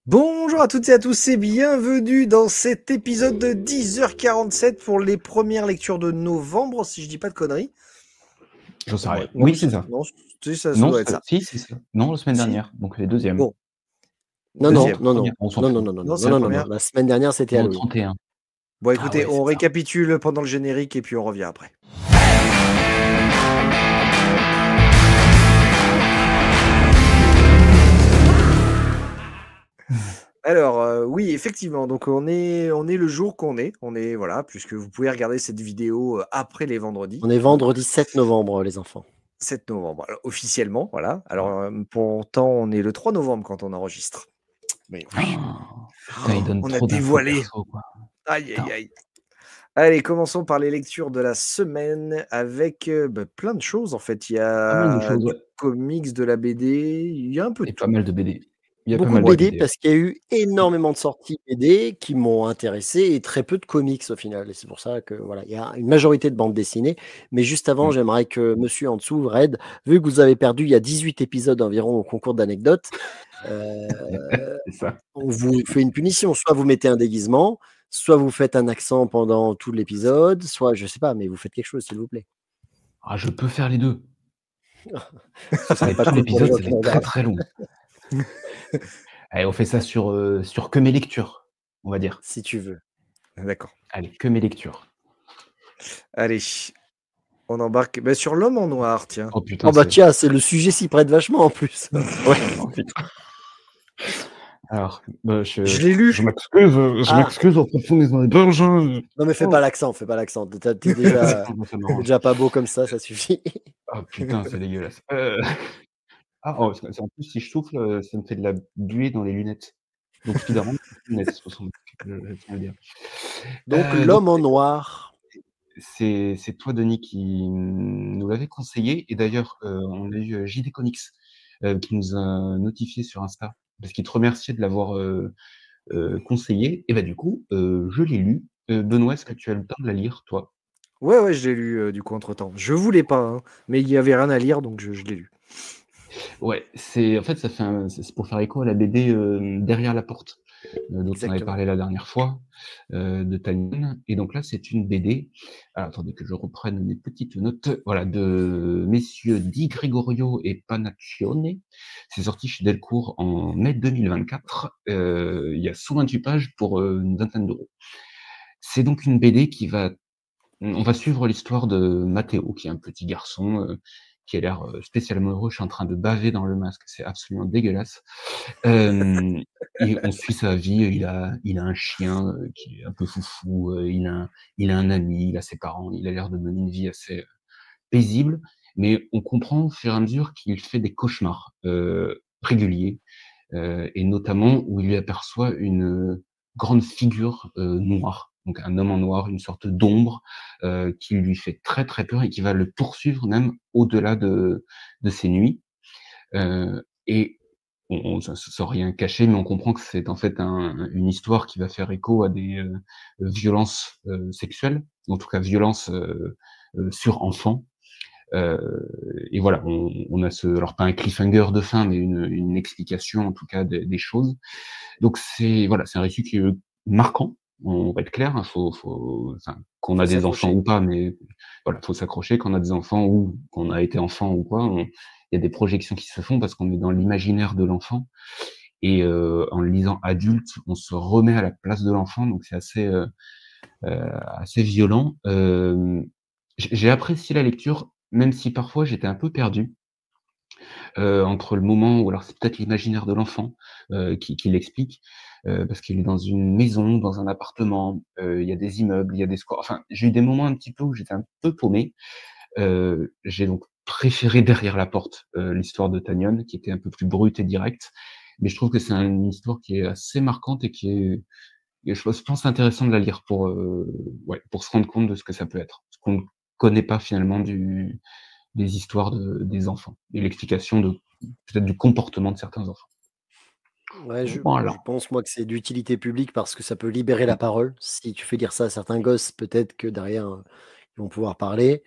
Bonjour à toutes et à tous et bienvenue dans cet épisode de 10h47 pour les premières lectures de novembre, si je dis pas de conneries. J'en sais Ouais, rien. non, Oui, c'est ça. non, ça Non, doit être ça. si, c'est ça. Non, la semaine Si? dernière, donc les deuxièmes. Bon, Non, non, deuxième. non, non, Première, on s'en non, non, fout. non, non, Non, non, c'est non, la non, non, première. non. La semaine dernière, c'était Non, Halloween. 31. Bon, Ah écoutez, ouais, on c'est ça. récapitule pendant le générique et puis on revient après. Alors, oui, effectivement, donc on est le jour qu'on est. On est, voilà, puisque vous pouvez regarder cette vidéo après les vendredis. On est vendredi 7 novembre, les enfants. 7 novembre, alors, officiellement, voilà. Alors, pourtant, on est le 3 novembre quand on enregistre. Mais oui, Putain, il donne on a trop d'infos dévoilé. perso, quoi. Aïe, aïe, Putain. aïe. Allez, commençons par les lectures de la semaine avec plein de choses. En fait, il y Pas mal de a choses, du ouais. comics, de la BD, il y a un peu de Et pas tout. mal de BD. Il y a pas Beaucoup de mal de BD BD. parce qu'il y a eu énormément de sorties BD qui m'ont intéressé et très peu de comics au final. Et c'est pour ça que voilà, il y a une majorité de bandes dessinées. Mais juste avant, j'aimerais que monsieur en dessous, Red, vu que vous avez perdu il y a 18 épisodes environ au concours d'anecdotes, C'est ça. on vous fait une punition. Soit vous mettez un déguisement, soit vous faites un accent pendant tout l'épisode, soit je sais pas, mais vous faites quelque chose, s'il vous plaît. Ah, je peux faire les deux. Ce serait Mais pas tout cool pour les l'épisode, gens ça qui va nous être très regardent. très long. Allez, on fait ça sur que mes lectures, on va dire. Si tu veux. D'accord. Allez, que mes lectures. Allez, on embarque sur l'homme en noir, tiens. Oh putain, Oh bah c'est... tiens, c'est le sujet s'y prête vachement en plus. Ouais, oh, putain. Alors, Je l'ai lu. je m'excuse, Ah. m'excuse auprès de tous mes audibles. Non mais fais pas l'accent, fais pas l'accent. T'es déjà pas beau comme ça suffit. Ah putain, c'est dégueulasse. Ah, oh, en plus, si je souffle, ça me fait de la buée dans les lunettes. Donc Spider-Man, lunettes, de toute façon, je tiens à le dire. Donc Donc l'homme en noir. c'est toi, Denis, qui nous l'avait conseillé et d'ailleurs, on a eu, JD Comics, qui nous a notifié sur Insta, parce qu'il te remerciait de l'avoir, conseillé et bah, du coup, je l'ai lu. Benoît, est-ce que tu as le temps de la lire, toi? Ouais, je l'ai lu du coup entre-temps. Je voulais pas, hein, mais il y avait rien à lire, donc je l'ai lu. Ouais, en fait, ça fait c'est pour faire écho à la BD, Derrière la porte, dont on avait Exactement. parlé la dernière fois, de Tanyon et donc là, c'est une BD, alors attendez que je reprenne mes petites notes, voilà, de messieurs Di Gregorio et Panaccione. C'est sorti chez Delcourt en mai 2024, il y a 128 pages pour, une vingtaine d'euros. C'est donc une BD on va suivre l'histoire de Matteo, qui est un petit garçon, qui a l'air, spécialement heureux. Je suis en train de baver dans le masque, c'est absolument dégueulasse. Hem et on suit sa vie, il a un chien, qui est un peu foufou, il a un ami, il a ses parents, il a l'air de mener une vie assez, paisible, mais on comprend au fur et à mesure qu'il fait des cauchemars, réguliers, et notamment où il aperçoit une grande figure, noire, donc un homme en noir, une sorte d'ombre, qui lui fait très, très peur et qui va le poursuivre même au-delà de ses nuits, et on sans rien cacher, mais on comprend que c'est en fait une histoire qui va faire écho à des, violences, sexuelles, en tout cas violences, sur enfants. Et voilà, on a alors pas un cliffhanger de fin, mais une explication en tout cas des choses. Donc voilà, c'est un récit qui est marquant, on va être clair, hein, enfin, qu'on Faut a des enfants s'accrocher. ou pas, mais voilà, faut s'accrocher, qu'on a des enfants ou qu'on a été enfant ou quoi, il y a des projections qui se font parce qu'on est dans l'imaginaire de l'enfant et en le lisant adulte, on se remet à la place de l'enfant, donc c'est assez violent. J'ai apprécié la lecture, même si parfois j'étais un peu perdu, entre le moment où alors c'est peut-être l'imaginaire de l'enfant, qui l'explique, parce qu'il est dans une maison, dans un appartement, il y a des immeubles, il y a des squares, enfin, j'ai eu des moments un petit peu où j'étais un peu paumé. J'ai donc préféré Derrière la porte, l'histoire de Tanyon, qui était un peu plus brute et directe, mais je trouve que c'est une histoire qui est assez marquante et qui est et je pense intéressant de la lire pour, ouais, pour se rendre compte de ce que ça peut être. Ce qu'on ne connaît pas finalement des histoires des enfants et l'explication de peut-être du comportement de certains enfants. Ouais, je Voilà. pense moi que c'est d'utilité publique parce que ça peut libérer la parole. Si tu fais lire ça à certains gosses, peut-être que derrière, ils vont pouvoir parler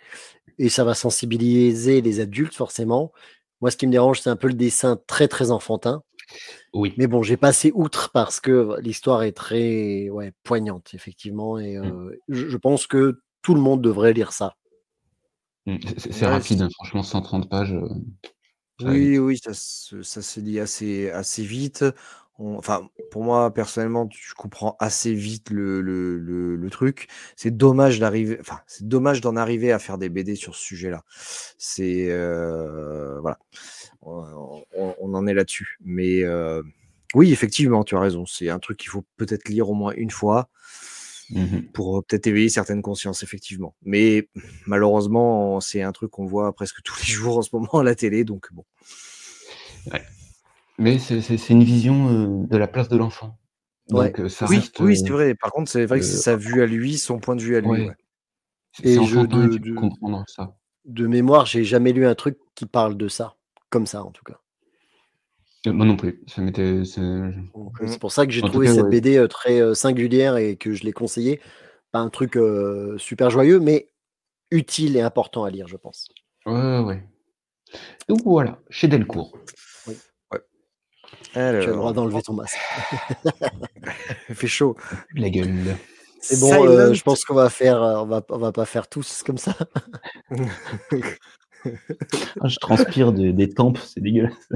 et ça va sensibiliser les adultes forcément. Moi, ce qui me dérange, c'est un peu le dessin très, très enfantin. Oui. Mais bon, j'ai passé outre parce que l'histoire est très poignante, effectivement. Et je pense que tout le monde devrait lire ça. C'est Ouais, rapide, hein, franchement, 130 pages, ça va oui, vite. oui, ça se lit assez vite. Enfin, pour moi, personnellement, je comprends assez vite le truc. C'est dommage c'est dommage d'en arriver à faire des BD sur ce sujet-là. C'est, voilà, on en est là-dessus. Mais oui, effectivement, tu as raison. C'est un truc qu'il faut peut-être lire au moins une fois Mmh. pour peut-être éveiller certaines consciences, effectivement. Mais malheureusement, c'est un truc qu'on voit presque tous les jours en ce moment à la télé, donc bon. Ouais. Mais c'est une vision, de la place de l'enfant. Ouais. Donc ça Oui, reste, oui, c'est vrai. Par contre, c'est vrai que c'est heu, sa vue à lui, son point de vue à lui, ouais, ouais. c'est Et enfantin et tu peux comprendre ça. de mémoire, j'ai jamais lu un truc qui parle de ça, comme ça en tout cas. Moi non plus, ça m'était c'est Donc, Mmh. c'est pour ça que j'ai en tout trouvé cas, cette ouais. BD très singulière et que je l'ai conseillée. Pas un truc super joyeux, mais utile et important à lire, je pense. Ouais, ouais, ouais. Donc voilà, chez Delcourt. Oui, Ouais. tu as le droit Alors, d'enlever ton masque. il fait chaud. Plus la gueule. C'est bon, Silent je pense qu'on va faire, on va pas faire tous comme ça. Ah, je transpire des tempes, c'est dégueulasse.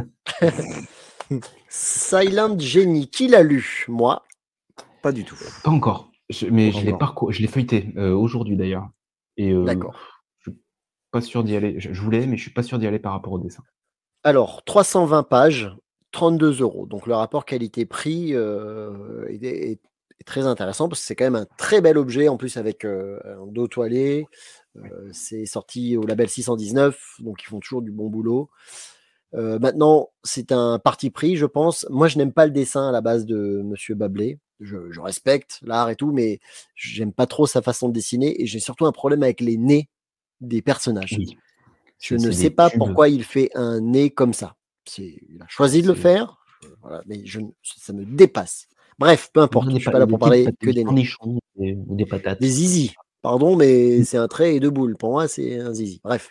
Silent Genie, qui l'a lu? Moi. Pas du tout. Pas encore, mais Pas je l'ai encore. je l'ai feuilleté, aujourd'hui d'ailleurs et D'accord. je suis pas sûr d'y aller. Je voulais, mais je suis pas sûr d'y aller par rapport au dessin. Alors, 320 pages, 32 €. Donc le rapport qualité-prix, est très intéressant parce que c'est quand même un très bel objet, en plus avec, un dos toilé. Ouais. C'est sorti au label 619, donc ils font toujours du bon boulot. Maintenant, c'est un parti pris, je pense. Moi, je n'aime pas le dessin à la base de monsieur Bablé. Je respecte l'art et tout, mais j'aime pas trop sa façon de dessiner et j'ai surtout un problème avec les nez des personnages. Oui, Je ne c'est sais des pas tubes, pourquoi il fait un nez comme ça. Il a choisi de le c'est faire, voilà, mais ça me dépasse. Bref, peu on dirait importe, je suis pas là des pour petites parler que des des nez. cornichons ou des Des patates. zizis, pardon, mais c'est un trait et deux boules. Pour moi, c'est un zizi. Bref.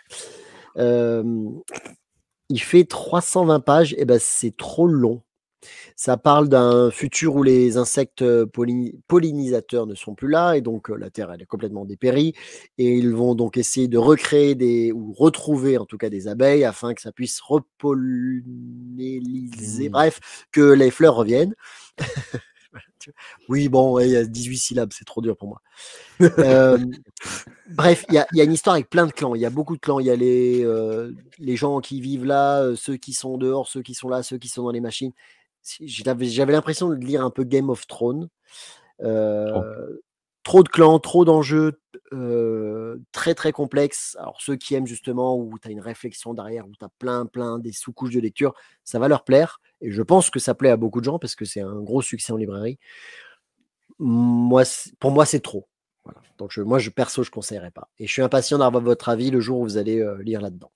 Il fait 320 pages, et ben c'est trop long. Ça parle d'un futur où les insectes pollinisateurs ne sont plus là et donc la Terre elle est complètement dépérie et ils vont donc essayer de recréer ou retrouver en tout cas des abeilles afin que ça puisse repolliniser, bref, que les fleurs reviennent. Oui, bon, ouais, il y a 18 syllabes, c'est trop dur pour moi. Bref, il y a une histoire avec plein de clans. Il y a beaucoup de clans. Il y a les gens qui vivent là, ceux qui sont dehors, ceux qui sont là, ceux qui sont dans les machines. J'avais l'impression de lire un peu Game of Thrones. Oh, Trop de clans, trop d'enjeux, très très complexes. Alors ceux qui aiment justement où tu as une réflexion derrière, où tu as plein des sous-couches de lecture, ça va leur plaire. Et je pense que ça plaît à beaucoup de gens parce que c'est un gros succès en librairie. Pour moi, c'est trop. Voilà. Donc moi, perso, je conseillerais pas. Et je suis impatient d'avoir votre avis le jour où vous allez lire là-dedans.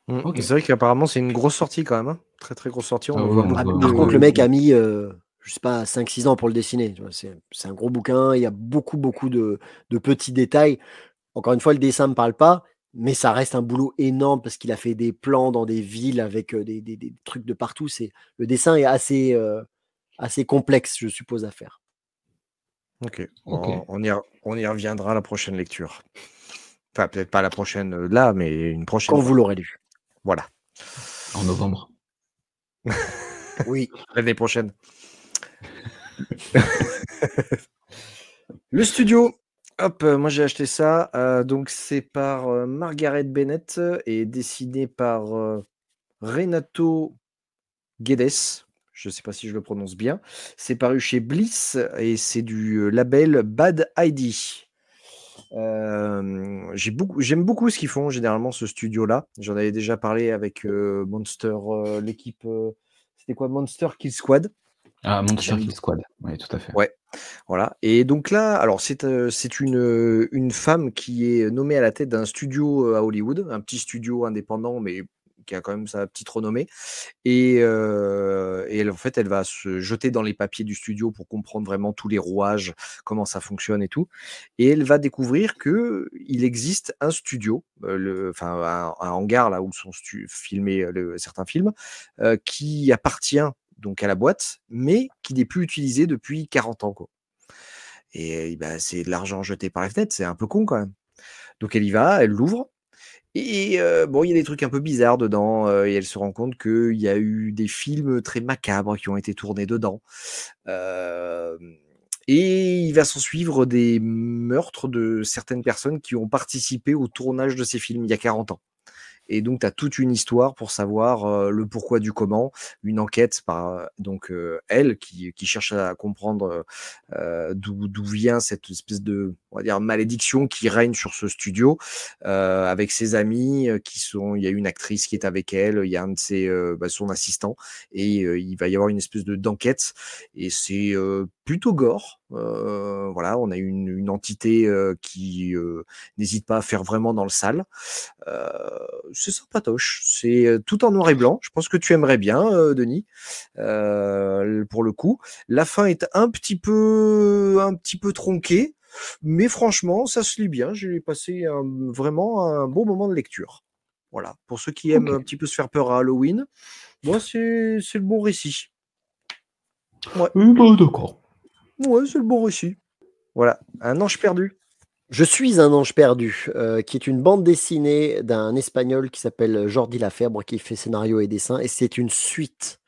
OK. C'est vrai qu'apparemment, c'est une grosse sortie quand même, hein. Très, très grosse sortie. On Ah en oui, voit on Ah, beaucoup voit par contre, de le mec a mis, je sais pas, 5-6 ans pour le dessiner. Tu vois, c'est un gros bouquin. Il y a beaucoup de petits détails. Encore une fois, le dessin me parle pas, mais ça reste un boulot énorme parce qu'il a fait des plans dans des villes avec des trucs de partout. Le dessin est assez complexe, je suppose, à faire. OK. OK. Bon, on y reviendra à la prochaine lecture. Enfin, peut-être pas la prochaine, là, mais une prochaine Quand vous fois. l'aurez lu. Voilà. En novembre. Oui. L'année prochaine. Le studio. Hop, moi j'ai acheté ça. Donc c'est par, Margaret Bennett et dessiné par, Renato Guedes. Je ne sais pas si je le prononce bien. C'est paru chez Bliss et c'est du, label Bad ID. J'aime beaucoup ce qu'ils font généralement, ce studio-là. J'en avais déjà parlé avec Monster, l'équipe, c'était quoi? Monster Kill Squad. Ah, Monster J'aime Kill Squad. Oui, tout à fait. Ouais, voilà. Et donc là, alors c'est une femme qui est nommée à la tête d'un studio à Hollywood, un petit studio indépendant, mais qui a quand même sa petite renommée. Et en fait, elle va se jeter dans les papiers du studio pour comprendre vraiment tous les rouages, comment ça fonctionne et tout. Et elle va découvrir qu'il existe un studio, un hangar là où sont filmés certains films, qui appartient donc à la boîte, mais qui n'est plus utilisé depuis 40 ans, quoi. Et bah, c'est de l'argent jeté par les fenêtres, c'est un peu con quand même. Donc elle y va, elle l'ouvre. Et bon, il y a des trucs un peu bizarres dedans, et elle se rend compte qu'il y a eu des films très macabres qui ont été tournés dedans. Et il va s'en suivre des meurtres de certaines personnes qui ont participé au tournage de ces films il y a 40 ans. Et donc, tu as toute une histoire pour savoir le pourquoi du comment, une enquête par elle qui cherche à comprendre d'où vient cette espèce de, on va dire, malédiction qui règne sur ce studio, avec ses amis il y a une actrice qui est avec elle, il y a un de son assistant, et il va y avoir une espèce d'enquête, et c'est plutôt gore. Voilà, on a une entité qui n'hésite pas à faire vraiment dans le sale. C'est sympatoche, c'est tout en noir et blanc. Je pense que tu aimerais bien, Denis, pour le coup. La fin est un petit peu tronquée, mais franchement, ça se lit bien. J'ai passé vraiment un bon moment de lecture. Voilà, pour ceux qui aiment un petit peu se faire peur à Halloween, moi, c'est le bon récit. Ouais. D'accord. Ouais, c'est le bon récit. Voilà, Un ange perdu. Je suis un ange perdu, qui est une bande dessinée d'un Espagnol qui s'appelle Jordi Lafèbre, qui fait scénario et dessin, et c'est une suite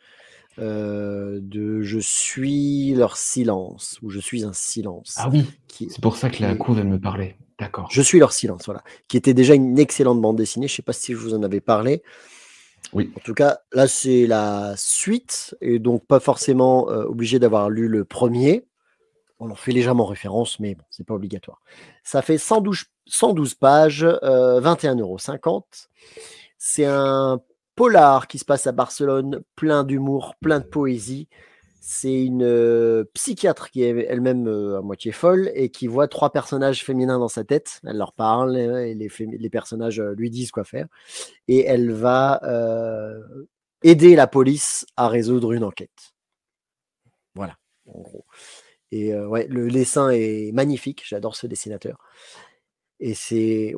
de Je suis leur silence, ou Je suis un silence. Ah oui, c'est pour ça que la couve, elle me parlait. D'accord. Je suis leur silence, voilà. Qui était déjà une excellente bande dessinée. Je ne sais pas si je vous en avais parlé. Oui. En tout cas, là, c'est la suite, et donc pas forcément obligé d'avoir lu le premier. On en fait légèrement référence, mais bon, c'est pas obligatoire. Ça fait 112 pages, 21,50 €. C'est un polar qui se passe à Barcelone, plein d'humour, plein de poésie. C'est une psychiatre qui est elle-même à moitié folle et qui voit 3 personnages féminins dans sa tête. Elle leur parle et les personnages lui disent quoi faire. Et elle va aider la police à résoudre une enquête. Voilà, en gros. Et ouais, le dessin est magnifique, j'adore ce dessinateur. Et c'est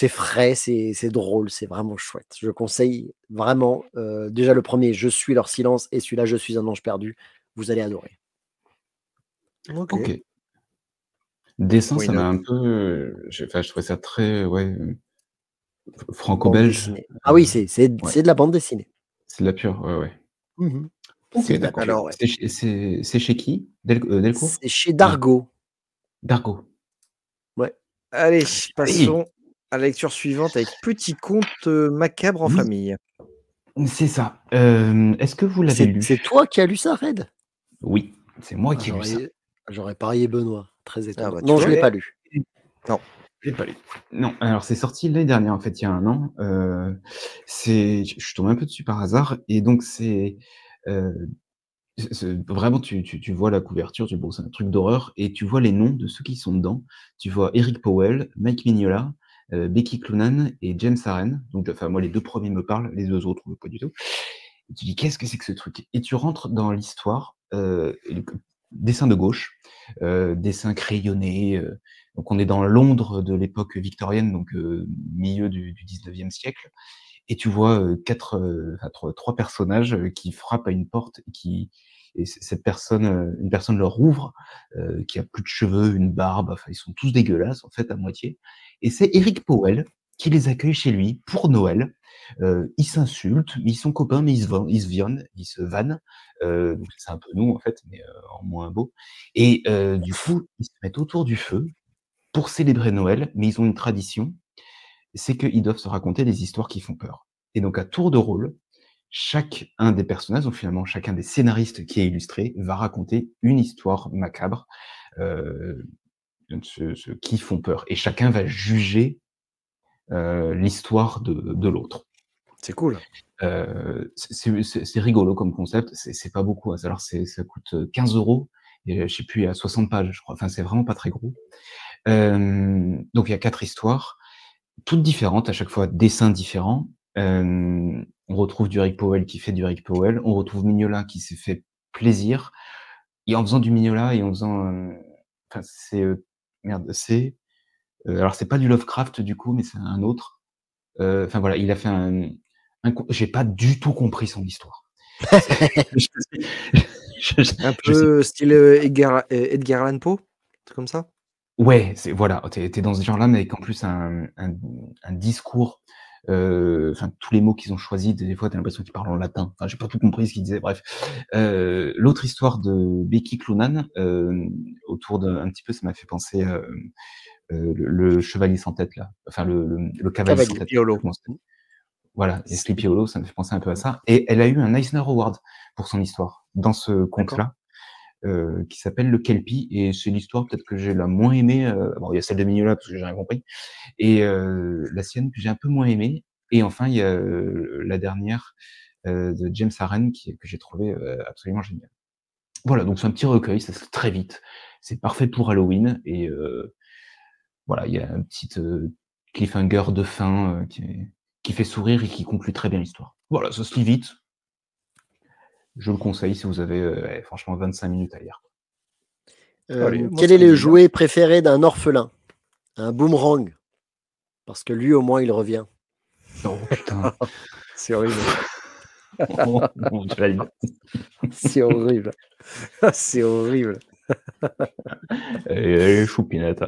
frais, c'est drôle, c'est vraiment chouette. Je conseille vraiment, déjà le premier, Je suis leur silence, et celui-là, Je suis un ange perdu. Vous allez adorer. Ok. Dessin, ça m'a un peu. Je trouvais ça très franco-belge. Ah oui, c'est de la bande dessinée. C'est de la pure, ouais. Ok, d'accord. Alors, c'est chez qui? Delcourt? C'est chez Dargaud. Dargaud. Ouais. Allez, passons à la lecture suivante avec Petit conte macabre en famille. C'est ça. Est-ce que vous l'avez lu? C'est toi qui as lu ça, Red? Oui, c'est moi qui ai lu ça. J'aurais parié Benoît. Très étonnant. bah, non, je ne l'ai pas lu. Non. Je l'ai pas lu. Non, alors c'est sorti l'année dernière, en fait, il y a 1 an. Je suis tombé un peu dessus par hasard, et donc c'est vraiment, tu vois la couverture, bon, c'est un truc d'horreur, et tu vois les noms de ceux qui sont dedans. Tu vois Eric Powell, Mike Mignola, Becky Cloonan et James Aren. Donc, enfin, moi, les 2 premiers me parlent, les 2 autres, pas du tout. Et tu dis, qu'est-ce que c'est que ce truc? Et tu rentres dans l'histoire, dessin de gauche, dessin crayonné. Donc, on est dans Londres de l'époque victorienne, donc milieu du 19e siècle. Et tu vois 3 personnages qui frappent à une porte, et cette personne, une personne leur ouvre, qui a plus de cheveux, une barbe, enfin ils sont tous dégueulasses en fait à moitié. Et c'est Eric Powell qui les accueille chez lui pour Noël. Ils s'insultent, ils sont copains, mais ils se vannent. Donc c'est un peu nous en fait, mais en moins beau. Et du coup, ils se mettent autour du feu pour célébrer Noël, mais ils ont une tradition, c'est qu'ils doivent se raconter des histoires qui font peur. Et donc, à tour de rôle, chacun des personnages, donc finalement chacun des scénaristes qui est illustré, va raconter une histoire macabre, qui font peur. Et chacun va juger l'histoire de l'autre. C'est cool. C'est rigolo comme concept, c'est pas beaucoup. Alors, ça coûte 15 €, et je sais plus, il y a 60 pages, je crois. Enfin, c'est vraiment pas très gros. Donc, il y a 4 histoires, toutes différentes, à chaque fois, dessins différents. On retrouve du Rick Powell qui fait du Rick Powell. On retrouve Mignola qui s'est fait plaisir. Et en faisant du Mignola et en faisant, enfin c'est, merde, c'est, alors c'est pas du Lovecraft du coup, mais c'est un autre. Enfin voilà, il a fait j'ai pas du tout compris son histoire. Un Je sais. peu style Edgar Allan Poe, un truc comme ça? Ouais, c'est voilà, tu es dans ce genre-là, mais avec en plus un discours, enfin tous les mots qu'ils ont choisis, des fois tu as l'impression qu'ils parlent en latin. Enfin, j'ai pas tout compris ce qu'ils disaient, bref. L'autre histoire de Becky Cloonan, autour d'un petit peu, ça m'a fait penser, le chevalier sans tête là, enfin le cavalier sans Cavalier. tête. Sleepy Hollow. Voilà, et Sleepy Hollow, ça me fait penser un peu à ça. Et elle a eu un Eisner Award pour son histoire, dans ce D'accord. conte-là, qui s'appelle Le Kelpie, et c'est l'histoire peut-être que j'ai la moins aimée. Bon, il y a celle de Mignola parce que j'ai rien compris, et la sienne que j'ai un peu moins aimée. Et enfin, il y a la dernière de James Harren que j'ai trouvé absolument génial. Voilà, donc c'est un petit recueil, ça se lit très vite. C'est parfait pour Halloween, et voilà, il y a un petit cliffhanger de fin qui fait sourire et qui conclut très bien l'histoire. Voilà, ça se lit vite. Je le conseille si vous avez franchement 25 minutes à lire. Allez, moi Quel ça est me le dit bien. jouet préféré d'un orphelin? Un boomerang. Parce que lui, au moins, il revient. Oh putain. C'est horrible. Mon Dieu, C'est horrible. C'est horrible. elle est choupinette.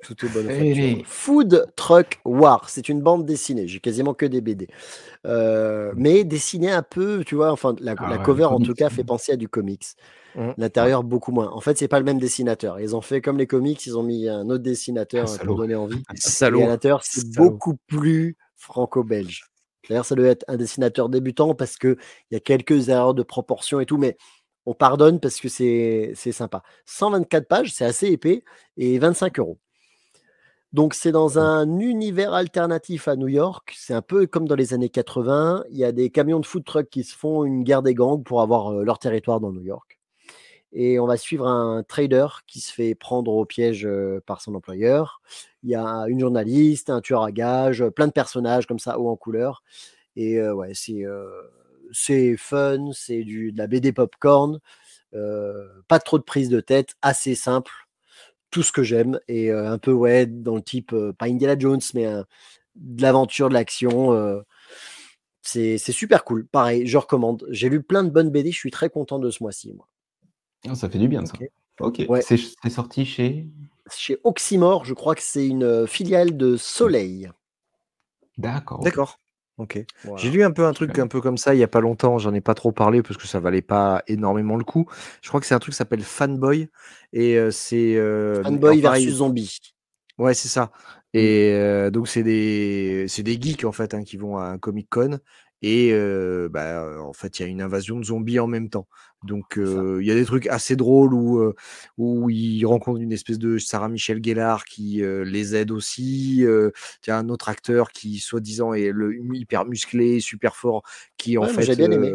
Tout est bonne facture. Allez. Food Truck War, c'est une bande dessinée. J'ai quasiment que des BD. Mais dessinée un peu, tu vois, enfin, la Ah ouais, le cover en tout comics. cas fait penser à du comics. Ouais. L'intérieur, beaucoup moins. En fait, c'est pas le même dessinateur. Ils ont fait comme les comics, ils ont mis un autre dessinateur pour Salaud. donner envie. Et à Salaud. l'intérieur, c'est Salaud. beaucoup plus franco-belge. D'ailleurs, ça doit être un dessinateur débutant parce qu'il y a quelques erreurs de proportion et tout, mais on pardonne parce que c'est sympa. 124 pages, c'est assez épais, et 25 €. Donc, c'est dans un univers alternatif à New York. C'est un peu comme dans les années 80. Il y a des camions de food truck qui se font une guerre des gangs pour avoir leur territoire dans New York. Et on va suivre un trader qui se fait prendre au piège par son employeur. Il y a une journaliste, un tueur à gages, plein de personnages comme ça, haut en couleur. Et ouais, c'est fun, c'est de la BD popcorn, pas trop de prise de tête, assez simple, tout ce que j'aime, et un peu ouais, dans le type, pas Indiana Jones, mais de l'aventure, de l'action. C'est super cool. Pareil, je recommande. J'ai lu plein de bonnes BD, je suis très content de ce mois-ci, moi. Ah, ça fait du bien ça. Ok. Ok, Ouais. c'est sorti chez. Chez Oxymore, je crois que c'est une filiale de Soleil. D'accord. Ok. D'accord. Ok. Voilà. J'ai lu un peu un truc un peu comme ça il y a pas longtemps. J'en ai pas trop parlé parce que ça valait pas énormément le coup. Je crois que c'est un truc qui s'appelle Fanboy et c'est Fanboy alors pareil. versus Zombie. Ouais, c'est ça. Et donc c'est des geeks en fait qui vont à un Comic Con et en fait il y a une invasion de zombies en même temps. Donc il y a des trucs assez drôles où ils rencontrent une espèce de Sarah Michelle Gellar qui les aide aussi. Il y a un autre acteur qui soi-disant est hyper musclé, super fort, qui en Ouais, moi, fait j'ai bien aimé.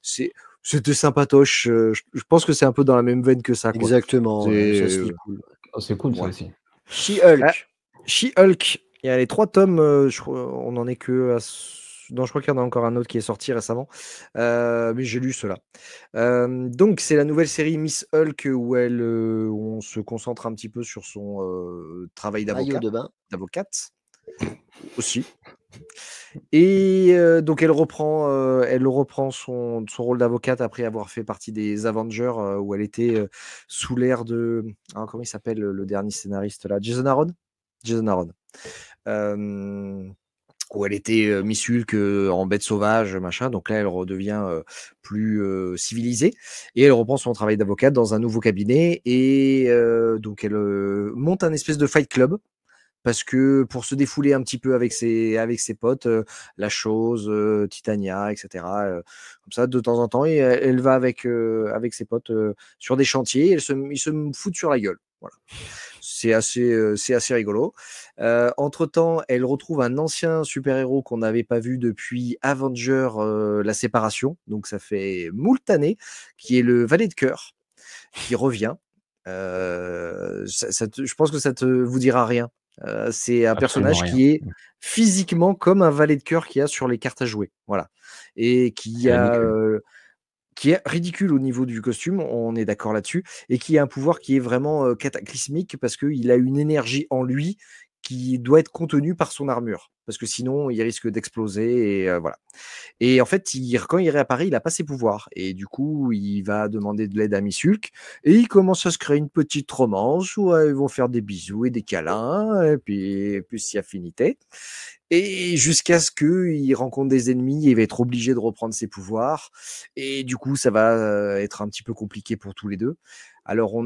c'était sympatoche. Je pense que c'est un peu dans la même veine que ça, quoi. Exactement, ouais, ça se C'est lit cool. Oh, c'est cool ça ouais. aussi. She-Hulk. She-Hulk, il y a les 3 tomes, on en est que à non, je crois qu'il y en a encore un autre qui est sorti récemment, mais j'ai lu ceux-là. Donc c'est la nouvelle série Miss Hulk où on se concentre un petit peu sur son, travail Maillot de bain. d'avocate, aussi. Et donc elle reprend son rôle d'avocate après avoir fait partie des Avengers, où elle était, sous l'ère de comment il s'appelle le dernier scénariste là? Jason Aaron? Jason Aaron. Où elle était Miss Hulk en bête sauvage, machin. Donc là, elle redevient plus civilisée et elle reprend son travail d'avocate dans un nouveau cabinet. Et donc, elle monte un espèce de fight club parce que pour se défouler un petit peu avec ses potes, La Chose, Titania, etc. Comme ça, de temps en temps, et elle va avec ses potes sur des chantiers. Ils se foutent sur la gueule. Voilà. C'est assez rigolo. Entre-temps, elle retrouve un ancien super-héros qu'on n'avait pas vu depuis Avenger, la séparation. Donc ça fait moult années, qui est le Valet de Cœur, qui revient. Je pense que ça te vous dira rien. C'est un Absolument personnage rien. qui est physiquement comme un valet de cœur qu'il y a sur les cartes à jouer, voilà, et C'est ridicule. qui est ridicule au niveau du costume, on est d'accord là-dessus, et qui a un pouvoir qui est vraiment cataclysmique parce qu'il a une énergie en lui qui doit être contenue par son armure, parce que sinon il risque d'exploser, et voilà. Et en fait, quand il réapparaît, il n'a pas ses pouvoirs. Et du coup, il va demander de l'aide à Miss Hulk. Et il commence à se créer une petite romance où ils vont faire des bisous et des câlins. Et puis c'est affinité. Et jusqu'à ce qu'il rencontre des ennemis et il va être obligé de reprendre ses pouvoirs. Et du coup, ça va être un petit peu compliqué pour tous les deux. Alors,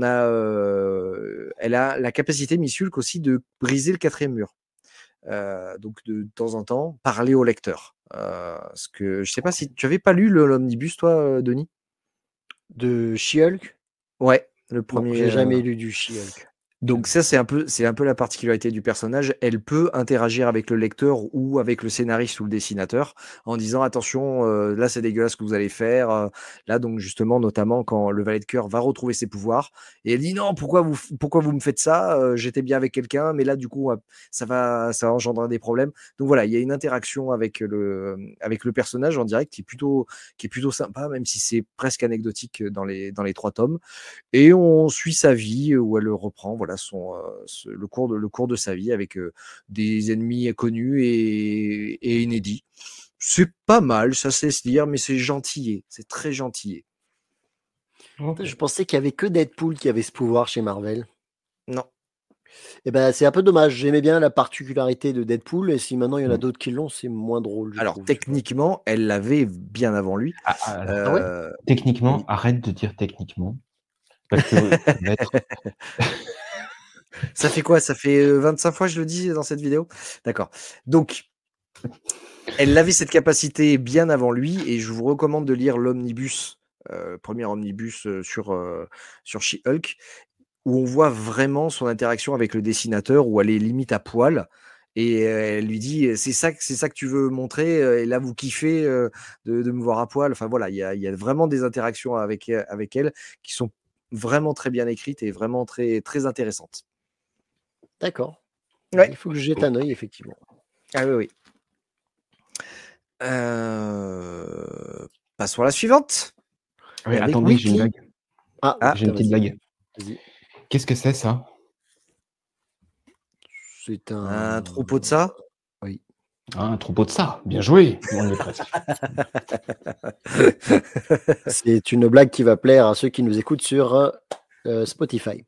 elle a la capacité, Miss Hulk, aussi de briser le quatrième mur. Donc de temps en temps, parler au lecteur. Ce que je sais pas si tu avais pas lu l'omnibus, toi, Denis? De She-Hulk? Ouais, le Non, premier. j'ai jamais lu du She-Hulk. Donc ça, c'est un peu la particularité du personnage. Elle peut interagir avec le lecteur ou avec le scénariste ou le dessinateur en disant attention, là c'est dégueulasse ce que vous allez faire. Là donc justement, notamment quand le valet de cœur va retrouver ses pouvoirs et elle dit non, pourquoi vous me faites ça? J'étais bien avec quelqu'un, mais là du coup ça va engendrer des problèmes. Donc voilà, il y a une interaction avec le personnage en direct qui est plutôt sympa, même si c'est presque anecdotique dans les 3 tomes. Et on suit sa vie où elle reprend voilà le cours de sa vie avec des ennemis connus et inédits. C'est pas mal, ça c'est se dire, mais c'est gentillé, c'est très gentillé. Je pensais qu'il y avait que Deadpool qui avait ce pouvoir chez Marvel. Non. Et ben c'est un peu dommage. J'aimais bien la particularité de Deadpool et si maintenant il y en a d'autres qui l'ont, c'est moins drôle. Je Alors trouve. techniquement, elle l'avait bien avant lui. Alors, ouais. Techniquement, oui. arrête de dire techniquement. Parce que ça va être... Ça fait quoi? Ça fait 25 fois que je le dis dans cette vidéo? D'accord. Donc, elle avait cette capacité bien avant lui et je vous recommande de lire l'omnibus, premier omnibus sur She-Hulk, où on voit vraiment son interaction avec le dessinateur, où elle est limite à poil. Et elle lui dit c'est ça que tu veux montrer, et là vous kiffez de me voir à poil. Enfin voilà, il y a vraiment des interactions avec elle qui sont vraiment très bien écrites et vraiment très, très intéressantes. D'accord. Ouais. Il faut que je jette un œil, effectivement. Ah oui, oui. Passons à la suivante. Oui, Avec attendez, j'ai une Weekly. blague. Ah, J'ai une petite vas-y. blague. Vas-y. Qu'est-ce que c'est ça? C'est Un troupeau de ça? Oui. Ah, un troupeau de ça. Bien joué. On y est presque. C'est une blague qui va plaire à ceux qui nous écoutent sur Spotify.